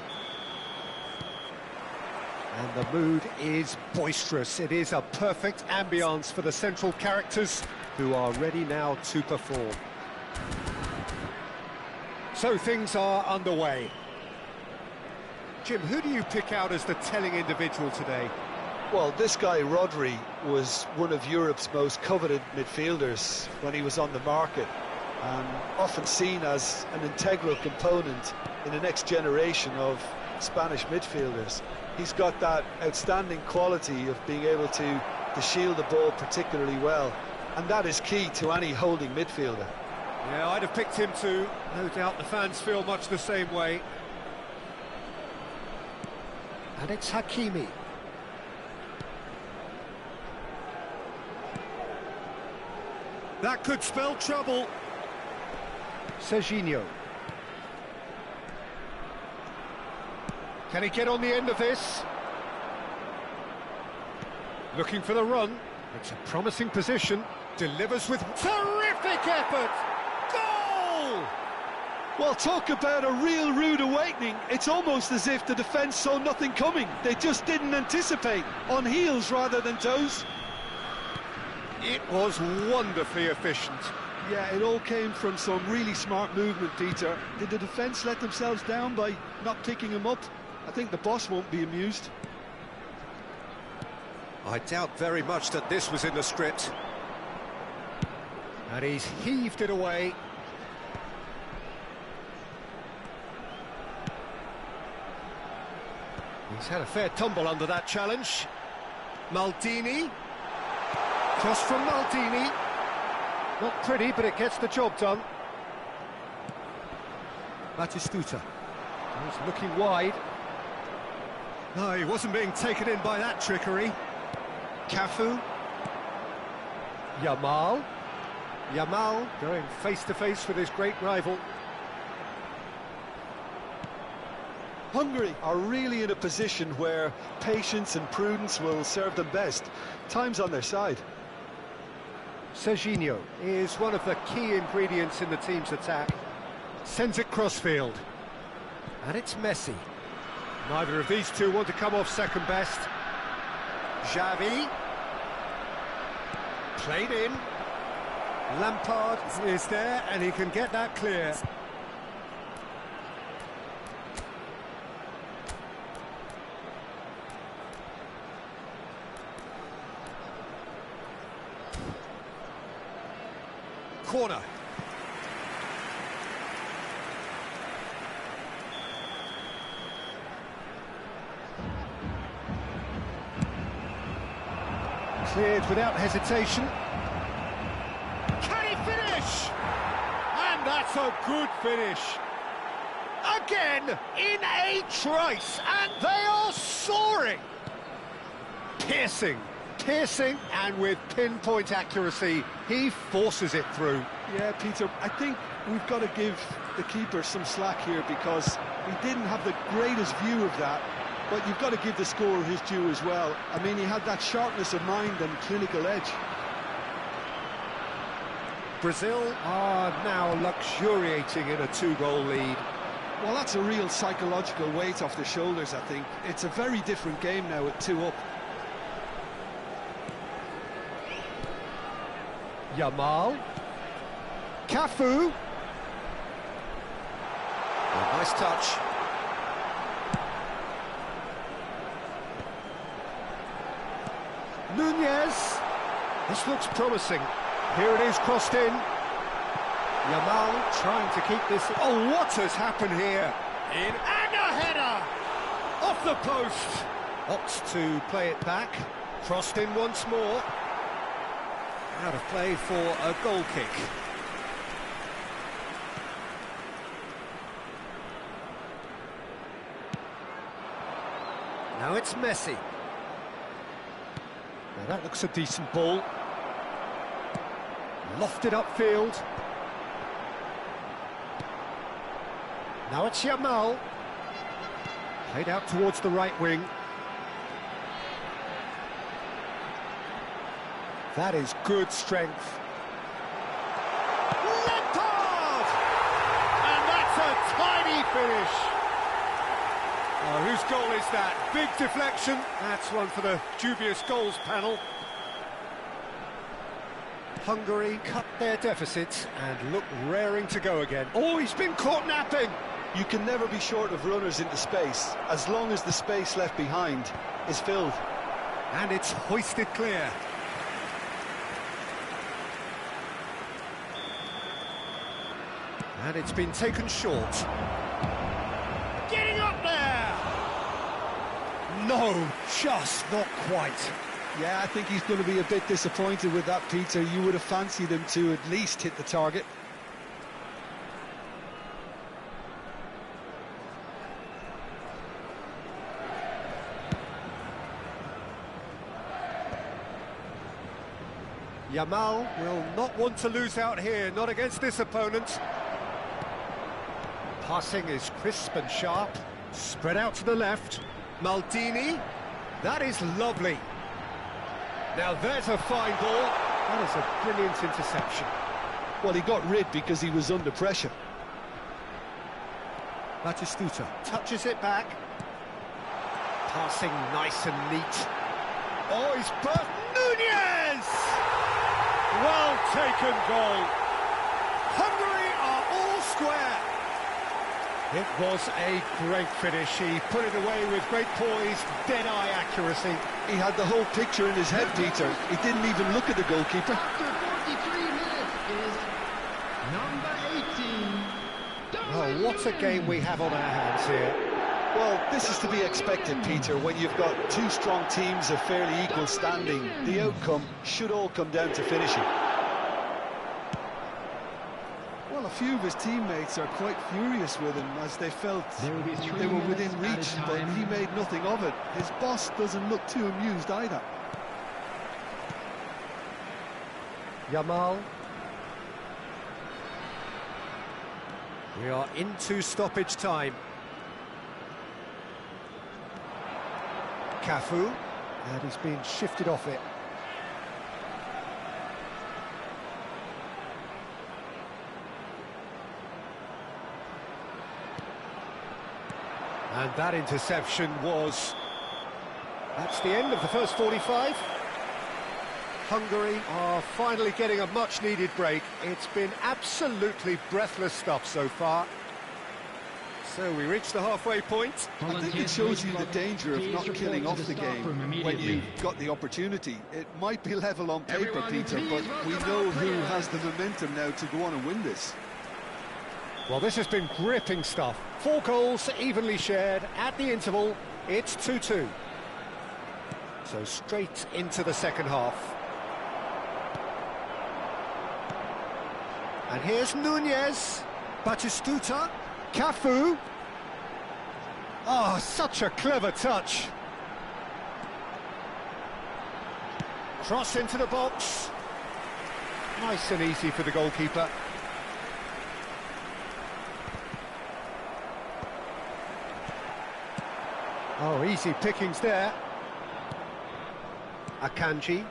And the mood is boisterous. It is a perfect ambience for the central characters who are ready now to perform. So things are underway. Jim, who do you pick out as the telling individual today? Well, this guy, Rodri, was one of Europe's most coveted midfielders when he was on the market, and often seen as an integral component in the next generation of Spanish midfielders. He's got that outstanding quality of being able to shield the ball particularly well, and that is key to any holding midfielder. Yeah, I'd have picked him too. No doubt the fans feel much the same way. And it's Hakimi. That could spell trouble. Serginho. Can he get on the end of this? Looking for the run. It's a promising position. Delivers with terrific effort. Goal! Well, talk about a real rude awakening. It's almost as if the defence saw nothing coming. They just didn't anticipate. On heels rather than toes. It was wonderfully efficient. Yeah, it all came from some really smart movement, Peter. Did the defence let themselves down by not picking him up? I think the boss won't be amused. I doubt very much that this was in the script. And he's heaved it away. He's had a fair tumble under that challenge. Maldini. Cross from Maldini. Not pretty, but it gets the job done. Batistuta. He's looking wide. No, he wasn't being taken in by that trickery. Cafu. Yamal. Yamal going face-to-face with his great rival. Hungary are really in a position where patience and prudence will serve them best. Time's on their side. Serginho is one of the key ingredients in the team's attack. Sends it crossfield. And it's Messi. Neither of these two want to come off second best. Xavi. Played in. Lampard is there, and he can get that clear. Corner. Cleared without hesitation. Can he finish? And that's a good finish. Again, in a trice, and they are soaring. Piercing, and with pinpoint accuracy, he forces it through. Yeah, Peter, I think we've got to give the keeper some slack here because he didn't have the greatest view of that. But you've got to give the scorer his due as well. I mean, he had that sharpness of mind and clinical edge. Brazil are now luxuriating in a 2-goal lead. Well, that's a real psychological weight off the shoulders, I think. It's a very different game now with 2 up. Yamal. Cafu. Oh, nice touch. Nunez. This looks promising. Here it is, crossed in. Yamal trying to keep this... Oh, what has happened here? In and a header! Off the post. Opts to play it back. Crossed in once more. Out of play for a goal kick. Now it's Messi. Now that looks a decent ball. Lofted upfield. Now it's Yamal. Played out towards the right wing. That is good strength. Lampard! And that's a tiny finish. Oh, whose goal is that? Big deflection. That's one for the dubious goals panel. Hungary cut their deficit and look raring to go again. Oh, he's been caught napping. You can never be short of runners into space, as long as the space left behind is filled. And it's hoisted clear. And it's been taken short. Getting up there! No, just not quite. Yeah, I think he's going to be a bit disappointed with that, Peter. You would have fancied him to at least hit the target. Yamal will not want to lose out here, not against this opponent. Passing is crisp and sharp. Spread out to the left. Maldini. That is lovely. Now there's a fine ball. That is a brilliant interception. Well, he got rid because he was under pressure. Batistuta touches it back. Passing nice and neat. Oh, he's burst. Nunez! Well taken goal. Hungary are all square. It was a great finish. He put it away with great poise, dead-eye accuracy. He had the whole picture in his head, Peter. He didn't even look at the goalkeeper. After 43 minutes is number 18. Oh, what a game we have on our hands here. Well, this is to be expected, Peter, when you've got two strong teams of fairly equal standing. The outcome should all come down to finishing. Well, a few of his teammates are quite furious with him as they felt they were within reach, but he made nothing of it. His boss doesn't look too amused either. Yamal. We are into stoppage time. Cafu, and he's been shifted off it. And that interception was... That's the end of the first 45. Hungary are finally getting a much-needed break. It's been absolutely breathless stuff so far. So we reach the halfway point. I think it shows you the danger of not killing off the game when you've got the opportunity. It might be level on paper, Peter, but we know who has the momentum now to go on and win this. Well, this has been gripping stuff. 4 goals evenly shared at the interval. It's 2-2. So straight into the second half. And here's Nunez. Batistuta. Cafu. Oh, such a clever touch. Cross into the box. Nice and easy for the goalkeeper. Oh, easy pickings there. Akanji.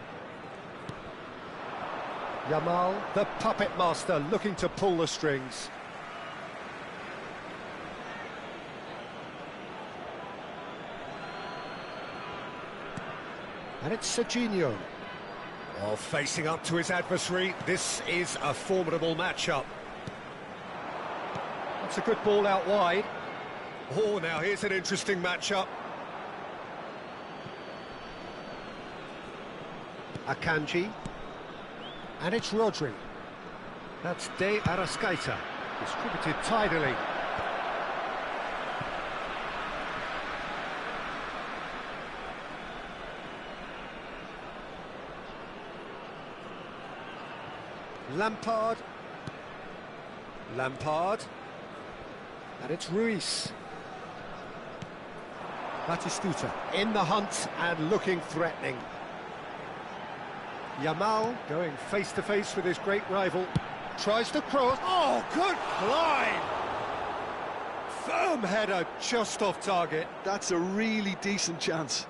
Yamal, the puppet master, looking to pull the strings. And it's Serginho. Oh, facing up to his adversary. This is a formidable matchup. That's a good ball out wide. Oh, now here's an interesting matchup. Akanji. And it's Rodri. That's De Arrascaeta. Distributed tidily. Lampard. And it's Ruiz. Batistuta in the hunt and looking threatening. Yamal going face-to-face with his great rival. Tries to cross. Oh, good climb! Firm header just off target. That's a really decent chance.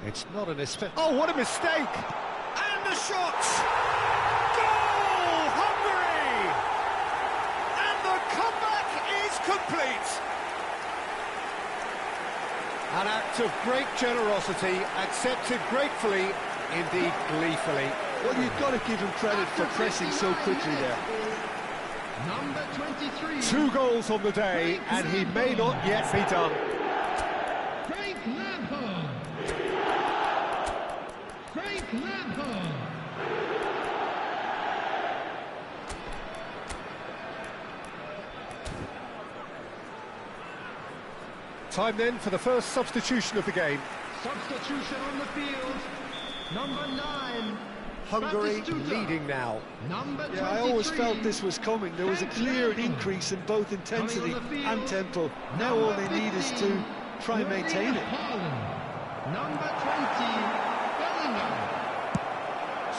It's not an escape. Oh, what a mistake! And the shot! Goal! Hungary! And the comeback is complete! An act of great generosity, accepted gratefully, indeed gleefully. Well, you've got to give him credit for pressing so quickly there. Number 23. 2 goals on the day, and he may not yet be done. Frank Lampard. Frank Lampard. Time then for the first substitution of the game. Substitution on the field. Number 9. Hungary Batistuta. leading now. Number 23. Yeah, I always felt this was coming. There was a clear increase in both intensity and tempo. Now all they need is to try and maintain it. Haaland. Number 20. Bellingham.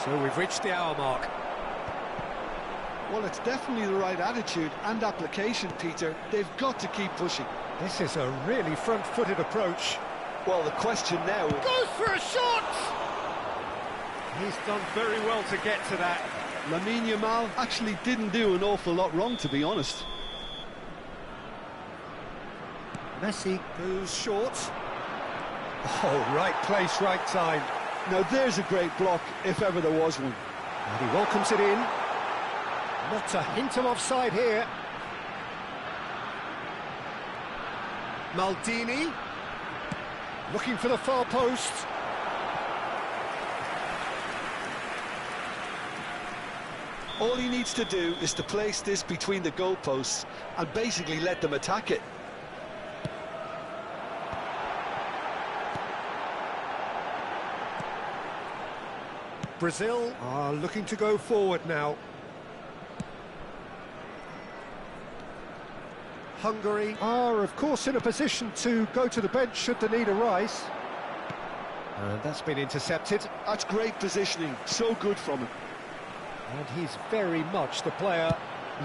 So we've reached the hour mark. Well, it's definitely the right attitude and application, Peter. They've got to keep pushing. This is a really front-footed approach. Well, the question now... Goes for a shot! He's done very well to get to that. Lamine Yamal actually didn't do an awful lot wrong, to be honest. Messi goes short. Oh, right place, right time. Now, there's a great block, if ever there was one. And he welcomes it in. Not a hint of offside here. Maldini. Looking for the far post. All he needs to do is to place this between the goalposts and basically let them attack it. Brazil are looking to go forward now. Hungary are, of course, in a position to go to the bench should the need arise. And that's been intercepted. That's great positioning, so good from him. And he's very much the player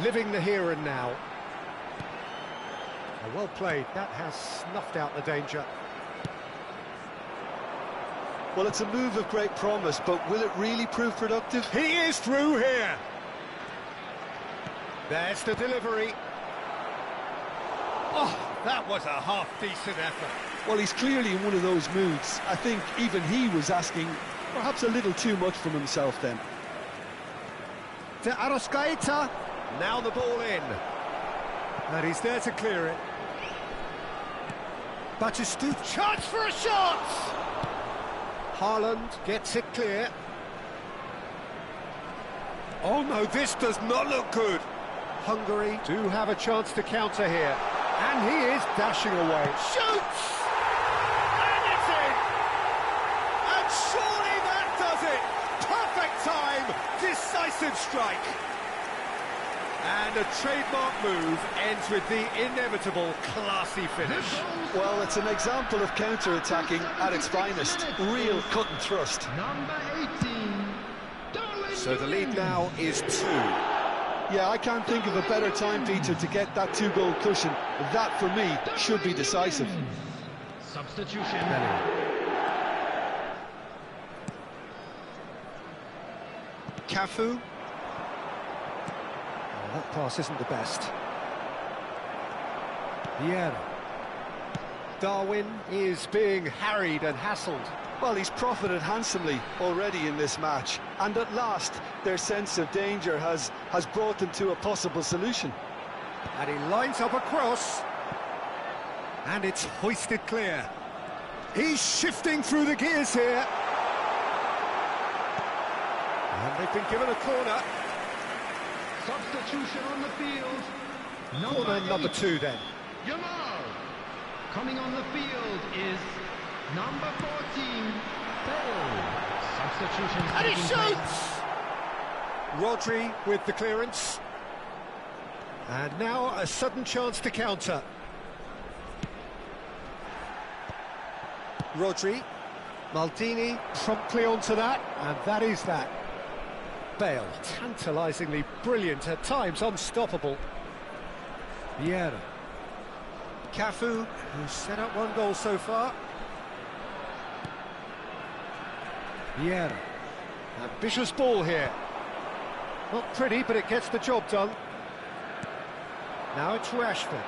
living the here and now. Well played, that has snuffed out the danger. Well, it's a move of great promise, but will it really prove productive? He is through here. There's the delivery. Oh, that was a half-decent effort. Well, he's clearly in one of those moods. I think even he was asking perhaps a little too much from himself then. To Arrascaeta. Now the ball in. And he's there to clear it. Batistuta. Chance for a shot! Haaland gets it clear. Oh no, this does not look good. Hungary do have a chance to counter here. And he is dashing away. Shoots! And it's in! And surely that does it! Perfect time! Decisive strike! And a trademark move ends with the inevitable classy finish. Well, it's an example of counter-attacking at its finest. Real cut and thrust. Number 18. So the lead now is 2. Yeah, I can't think of a better time, Peter, to get that 2-goal cushion. That, for me, should be decisive. Substitution. Cafu. That pass isn't the best. Vieira. Darwin is being harried and hassled. Well, he's profited handsomely already in this match. And at last, their sense of danger has brought them to a possible solution. And he lines up a cross. And it's hoisted clear. He's shifting through the gears here. And they've been given a corner. Substitution on the field. Corner number 2 then. Yamal. Coming on the field is number 14. Bale. Substitution. And he shoots! Rodri with the clearance. And now a sudden chance to counter. Rodri. Maldini promptly onto that, and that is that. Bale, tantalisingly brilliant, at times unstoppable. Vieira. Cafu, who's set up 1 goal so far. Yeah. Ambitious ball here. Not pretty, but it gets the job done. Now it's Rashford.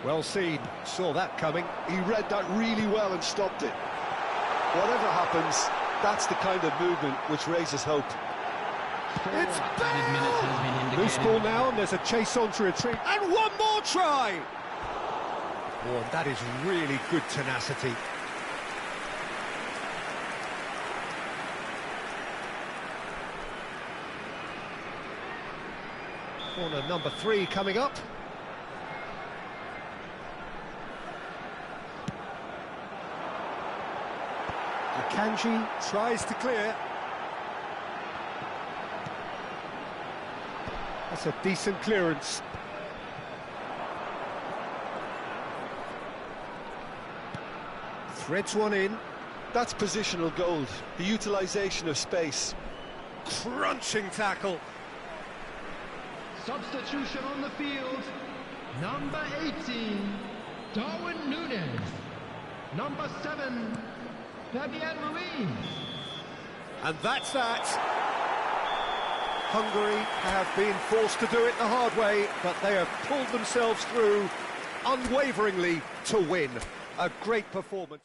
Well seen, saw that coming. He read that really well and stopped it. Whatever happens, that's the kind of movement which raises hope. It's Bale! Loose ball now, and there's a chase on to retreat. And one more try! Oh, and that is really good tenacity. Corner number 3 coming up. Akanji tries to clear. That's a decent clearance. Threads one in. That's positional gold, the utilisation of space. Crunching tackle. Substitution on the field. Number 18, Darwin Núñez. Number 7, Fabian Ruiz. And that's that. Hungary have been forced to do it the hard way, but they have pulled themselves through unwaveringly to win. A great performance.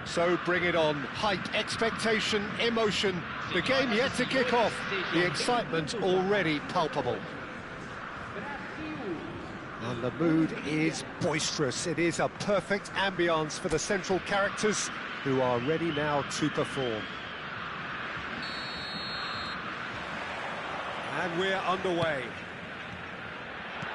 So bring it on. Height, expectation, emotion. The game yet to kick off. The excitement already palpable. And the mood is boisterous. It is a perfect ambience for the central characters who are ready now to perform. And we're underway.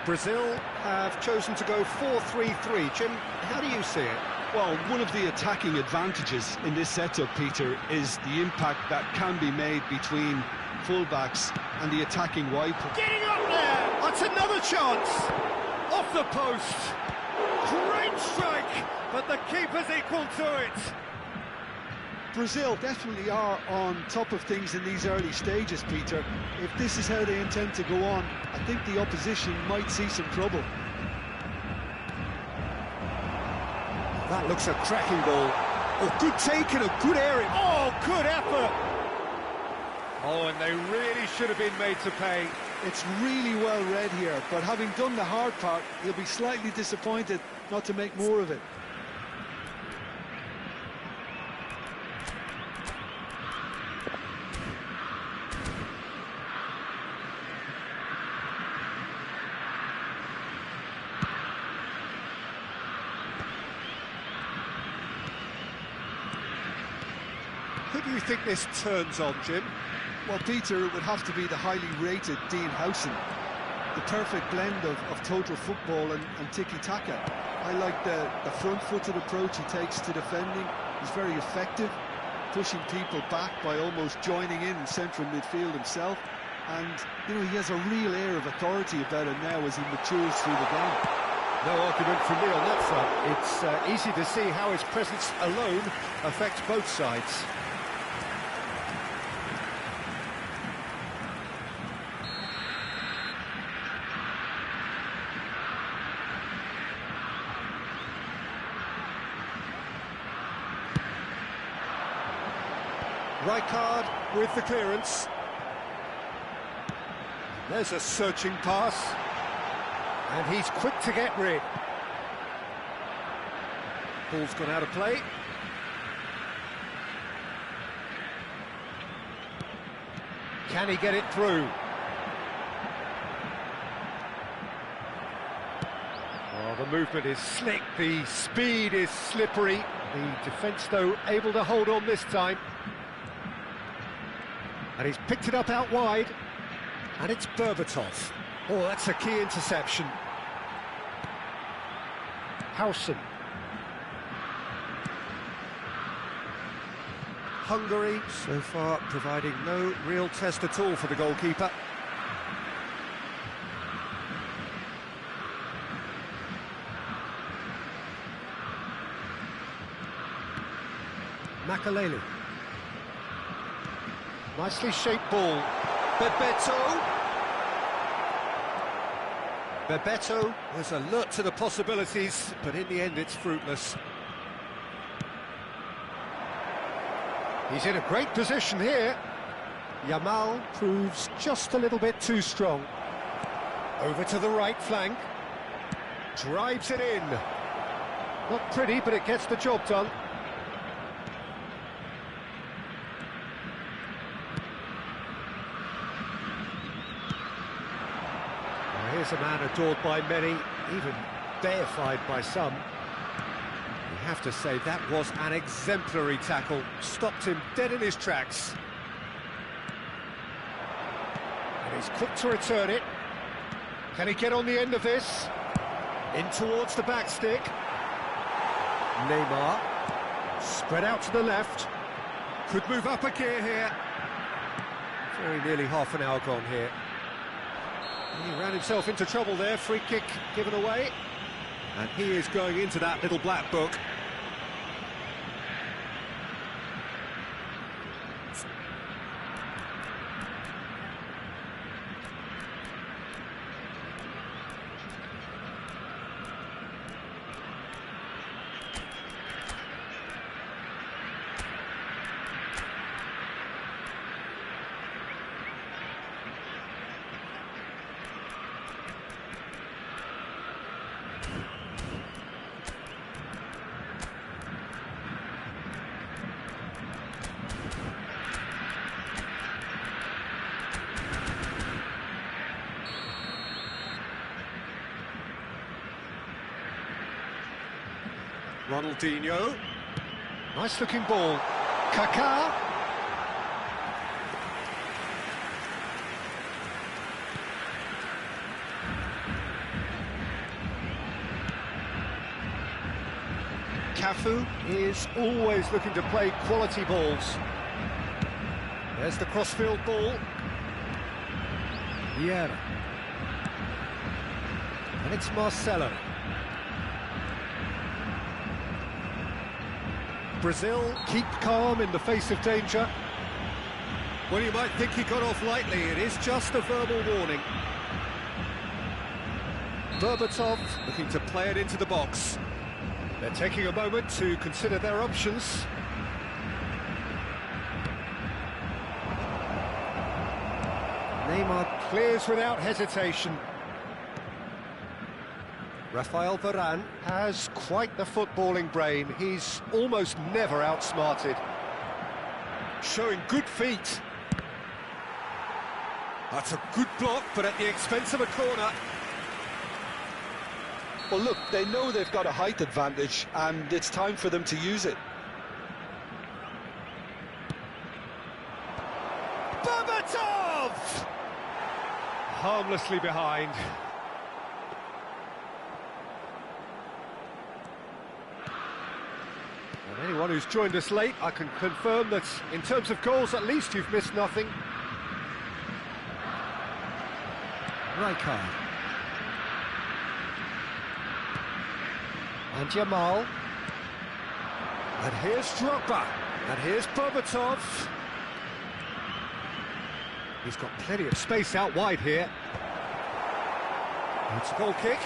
Brazil have chosen to go 4-3-3. Jim, how do you see it? Well, one of the attacking advantages in this setup, Peter, is the impact that can be made between fullbacks and the attacking wide. Getting up there! That's another chance! Off the post! Great strike! But the keeper's equal to it! Brazil definitely are on top of things in these early stages, Peter. If this is how they intend to go on, I think the opposition might see some trouble. That looks a cracking ball. Oh, good take and a good area. Oh, good effort. Oh, and they really should have been made to pay. It's really well read here, but having done the hard part, he'll be slightly disappointed not to make more of it. Who do you think this turns on, Jim? Well, Peter, it would have to be the highly rated Dean Howson. The perfect blend of total football and tiki-taka. I like the front-footed approach he takes to defending. He's very effective, pushing people back by almost joining in central midfield himself. And, you know, he has a real air of authority about him now as he matures through the game. No argument from me on that front. It's easy to see how his presence alone affects both sides. Rijkaard with the clearance. There's a searching pass. And he's quick to get rid. Ball's gone out of play. Can he get it through? Oh, the movement is slick, the speed is slippery. The defence, though, able to hold on this time. And he's picked it up out wide. And it's Berbatov. Oh, that's a key interception. Howson. Hungary, so far, providing no real test at all for the goalkeeper. Makaleli. Nicely shaped ball. Bebeto was alert to the possibilities, but in the end it's fruitless. He's in a great position here. Yamal proves just a little bit too strong. Over to the right flank. Drives it in. Not pretty, but it gets the job done. Here's a man adored by many, even deified by some. You have to say that was an exemplary tackle. Stopped him dead in his tracks. And he's quick to return it. Can he get on the end of this? In towards the back stick. Neymar. Spread out to the left. Could move up a gear here. Very nearly half an hour gone here. He ran himself into trouble there, free kick given away. And he is going into that little black book. Ronaldinho. Nice looking ball. Kaká. Cafu is always looking to play quality balls. There's the crossfield ball. Vieira. And it's Marcelo. Brazil keep calm in the face of danger. Well, you might think he got off lightly. It is just a verbal warning. Berbatov looking to play it into the box. They're taking a moment to consider their options. Neymar clears without hesitation. Rafael Varane has quite the footballing brain. He's almost never outsmarted. Showing good feet. That's a good block, but at the expense of a corner. Well, look, they know they've got a height advantage, and it's time for them to use it. Berbatov! Harmlessly behind. And anyone who's joined us late, I can confirm that in terms of goals, at least you've missed nothing. Rijkaard. And Jamal. And here's Drogba. And here's Berbatov. He's got plenty of space out wide here. It's a goal kick.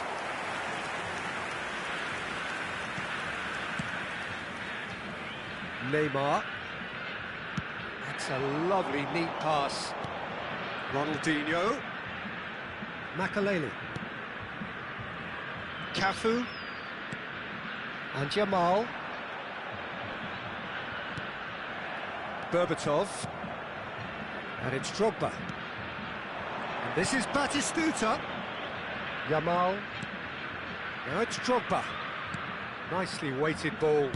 Neymar. That's a lovely, neat pass. Ronaldinho. Makaleli. Cafu. And Jamal. Berbatov. And it's Drogba. And this is Batistuta. Jamal. Now it's Drogba. Nicely weighted ball.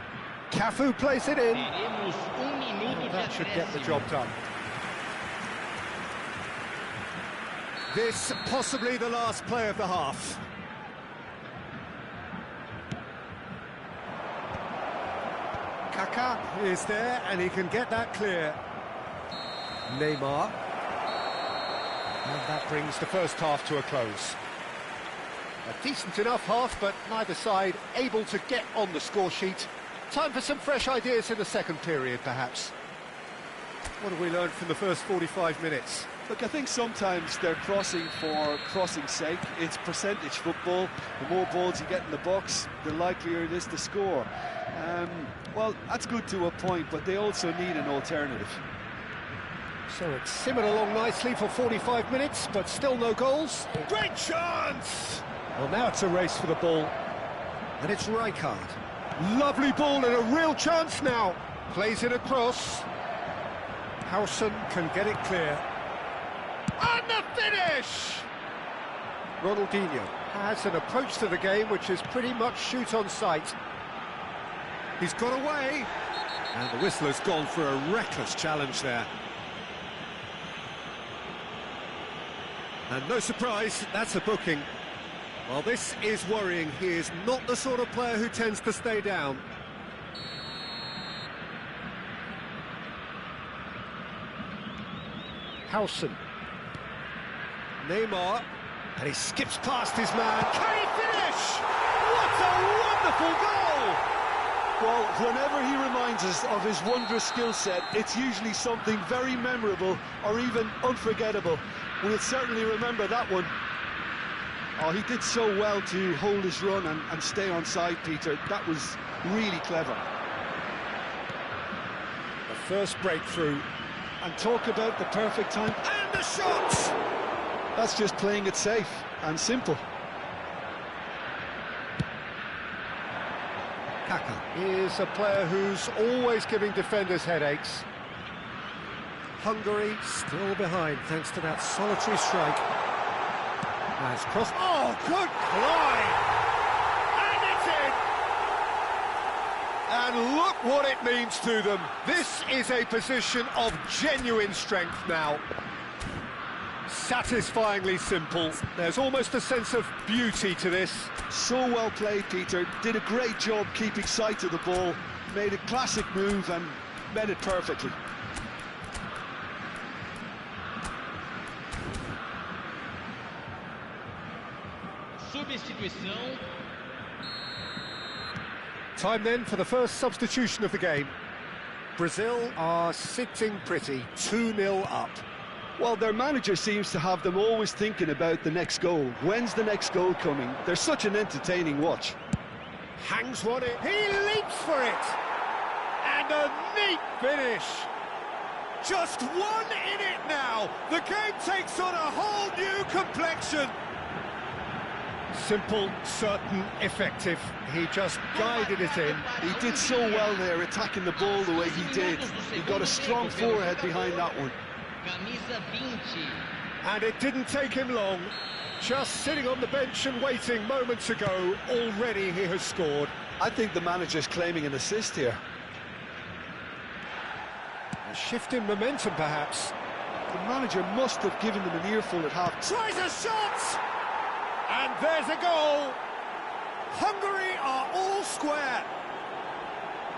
Cafu plays it in. And that should get the job done. This possibly the last play of the half. Kaká is there and he can get that clear. Neymar. And that brings the first half to a close. A decent enough half, but neither side able to get on the score sheet. Time for some fresh ideas in the second period, perhaps. What have we learned from the first 45 minutes? Look, I think sometimes they're crossing for crossing's sake. It's percentage football. The more balls you get in the box, the likelier it is to score. Well, that's good to a point, but they also need an alternative. So it's simmered along nicely for 45 minutes, but still no goals. Great chance! Well, now it's a race for the ball. And it's Rijkaard. Lovely ball and a real chance now. Plays it across. Howson can get it clear. And the finish! Ronaldinho has an approach to the game which is pretty much shoot on sight. He's got away. And the whistle has gone for a reckless challenge there. And no surprise, that's a booking. Well, this is worrying. He is not the sort of player who tends to stay down. Howson. Neymar. And he skips past his man. Can he finish? What a wonderful goal! Well, whenever he reminds us of his wondrous skill set, it's usually something very memorable or even unforgettable. We'll certainly remember that one. Oh, he did so well to hold his run and stay on side, Peter. That was really clever. The first breakthrough. And talk about the perfect time. And the shot! That's just playing it safe and simple. Kaká is a player who's always giving defenders headaches. Hungary still behind thanks to that solitary strike. Nice cross. Oh, good glide! And it's in! And look what it means to them. This is a position of genuine strength now. Satisfyingly simple. There's almost a sense of beauty to this. So well played, Peter. Did a great job keeping sight of the ball. Made a classic move and met it perfectly. Substituição. Time then for the first substitution of the game. Brazil are sitting pretty, 2-0 up. Well, their manager seems to have them always thinking about the next goal. When's the next goal coming? They're such an entertaining watch. Hangs one in. He leaps for it! And a neat finish! Just one in it now! The game takes on a whole new complexion! Simple, certain, effective. He just guided it in. He did so well there, attacking the ball the way he did. He got a strong forehead behind that one. And it didn't take him long. Just sitting on the bench and waiting moments ago, already he has scored. I think the manager's claiming an assist here. A shift in momentum, perhaps. The manager must have given them an earful at half. Tries a shot! And there's a goal! Hungary are all square.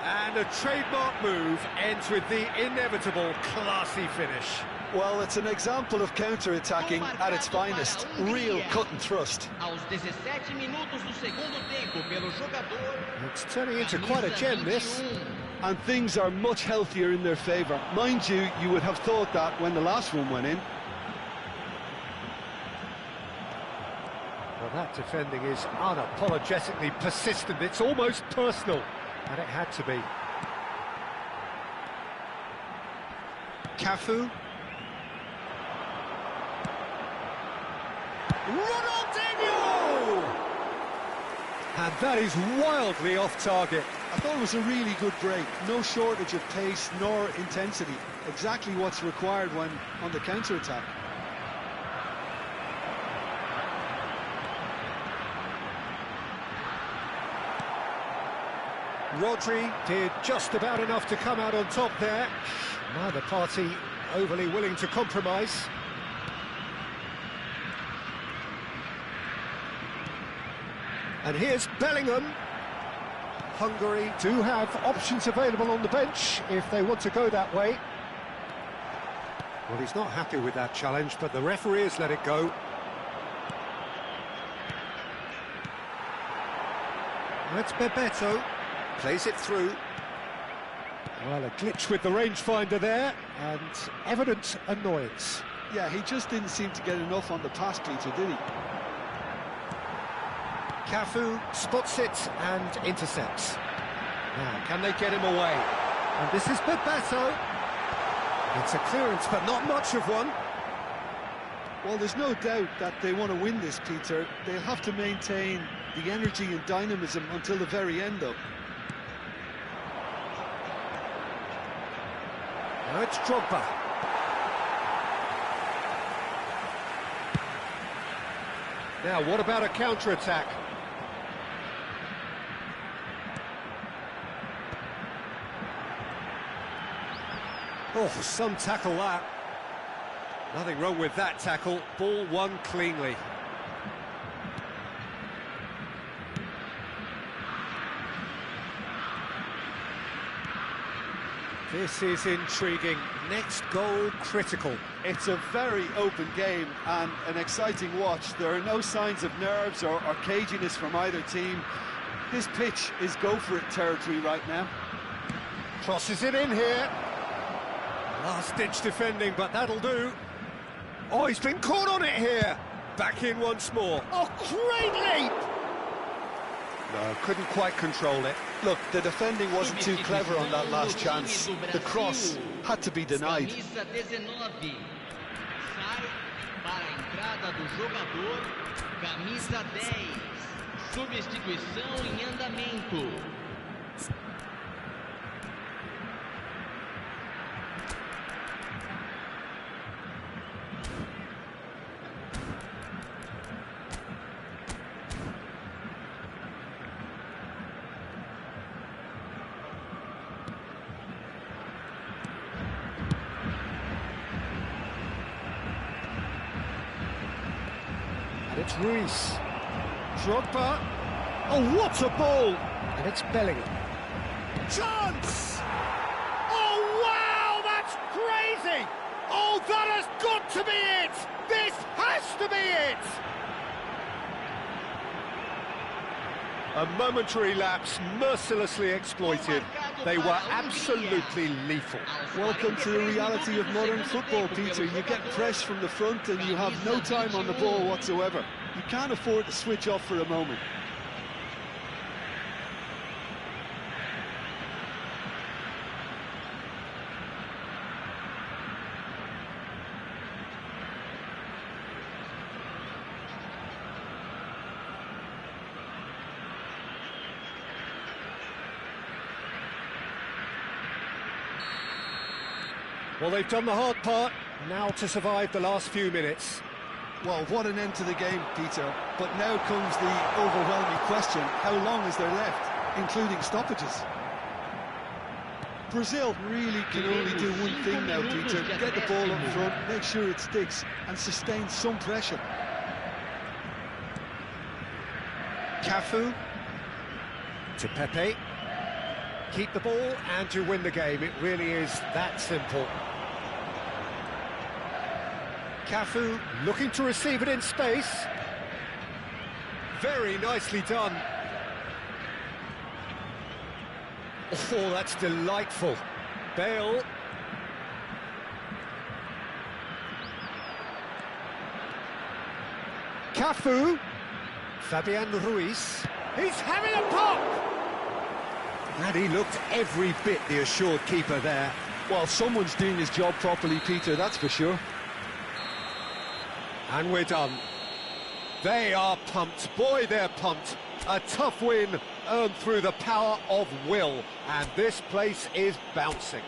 And a trademark move ends with the inevitable classy finish. Well, it's an example of counter-attacking at its finest. Real cut and thrust. It's turning into quite a gem, this. And things are much healthier in their favour. Mind you, you would have thought that when the last one went in. Well, that defending is unapologetically persistent. It's almost personal, and it had to be. Cafu. Ronaldinho! And that is wildly off target. I thought it was a really good break. No shortage of pace nor intensity. Exactly what's required when on the counter-attack. Rodri did just about enough to come out on top there. Neither party overly willing to compromise. And here's Bellingham. Hungary do have options available on the bench if they want to go that way. Well, he's not happy with that challenge, but the referee has let it go. That's Bebeto. Plays it through. Well, a glitch with the rangefinder there, and evident annoyance. Yeah, he just didn't seem to get enough on the pass, Peter, did he? Cafu spots it and intercepts. Now, can they get him away? And this is Bebeto. It's a clearance, but not much of one. Well, there's no doubt that they want to win this, Peter. They'll have to maintain the energy and dynamism until the very end, though. Now it's Drogba. Now, what about a counter-attack? Oh, some tackle that. Nothing wrong with that tackle. Ball won cleanly. This is intriguing. Next goal critical. It's a very open game and an exciting watch. There are no signs of nerves or caginess from either team. This pitch is go-for-it territory right now. Crosses it in here. Last-ditch defending, but that'll do. Oh, he's been caught on it here. Back in once more. Oh, great leap! No, couldn't quite control it. Look, the defending wasn't too clever on that last chance. The cross had to be denied. Camisa 19 sai para a entrada do jogador, camisa 10. Substituição em andamento. And it's Ruiz. Drogba. Oh, what a ball! And it's Bellingham. Chance! Oh, wow, that's crazy! Oh, that has got to be it! This has to be it! A momentary lapse, mercilessly exploited. They were absolutely lethal. Welcome to the reality of modern football, Peter. You get press from the front and you have no time on the ball whatsoever. You can't afford to switch off for a moment. Well, they've done the hard part, now to survive the last few minutes. Well, what an end to the game, Peter. But now comes the overwhelming question, how long is there left, including stoppages? Brazil really can only do one thing now, Peter. Get the ball up front, make sure it sticks, and sustain some pressure. Cafu to Pepe. Keep the ball and you win the game. It really is that simple. Cafu looking to receive it in space. Very nicely done. Oh, that's delightful. Bale. Cafu. Fabian Ruiz. He's having a pop! And he looked every bit the assured keeper there. Well, someone's doing his job properly, Peter, that's for sure. And we're done. They are pumped. Boy, they're pumped. A tough win earned through the power of will. And this place is bouncing.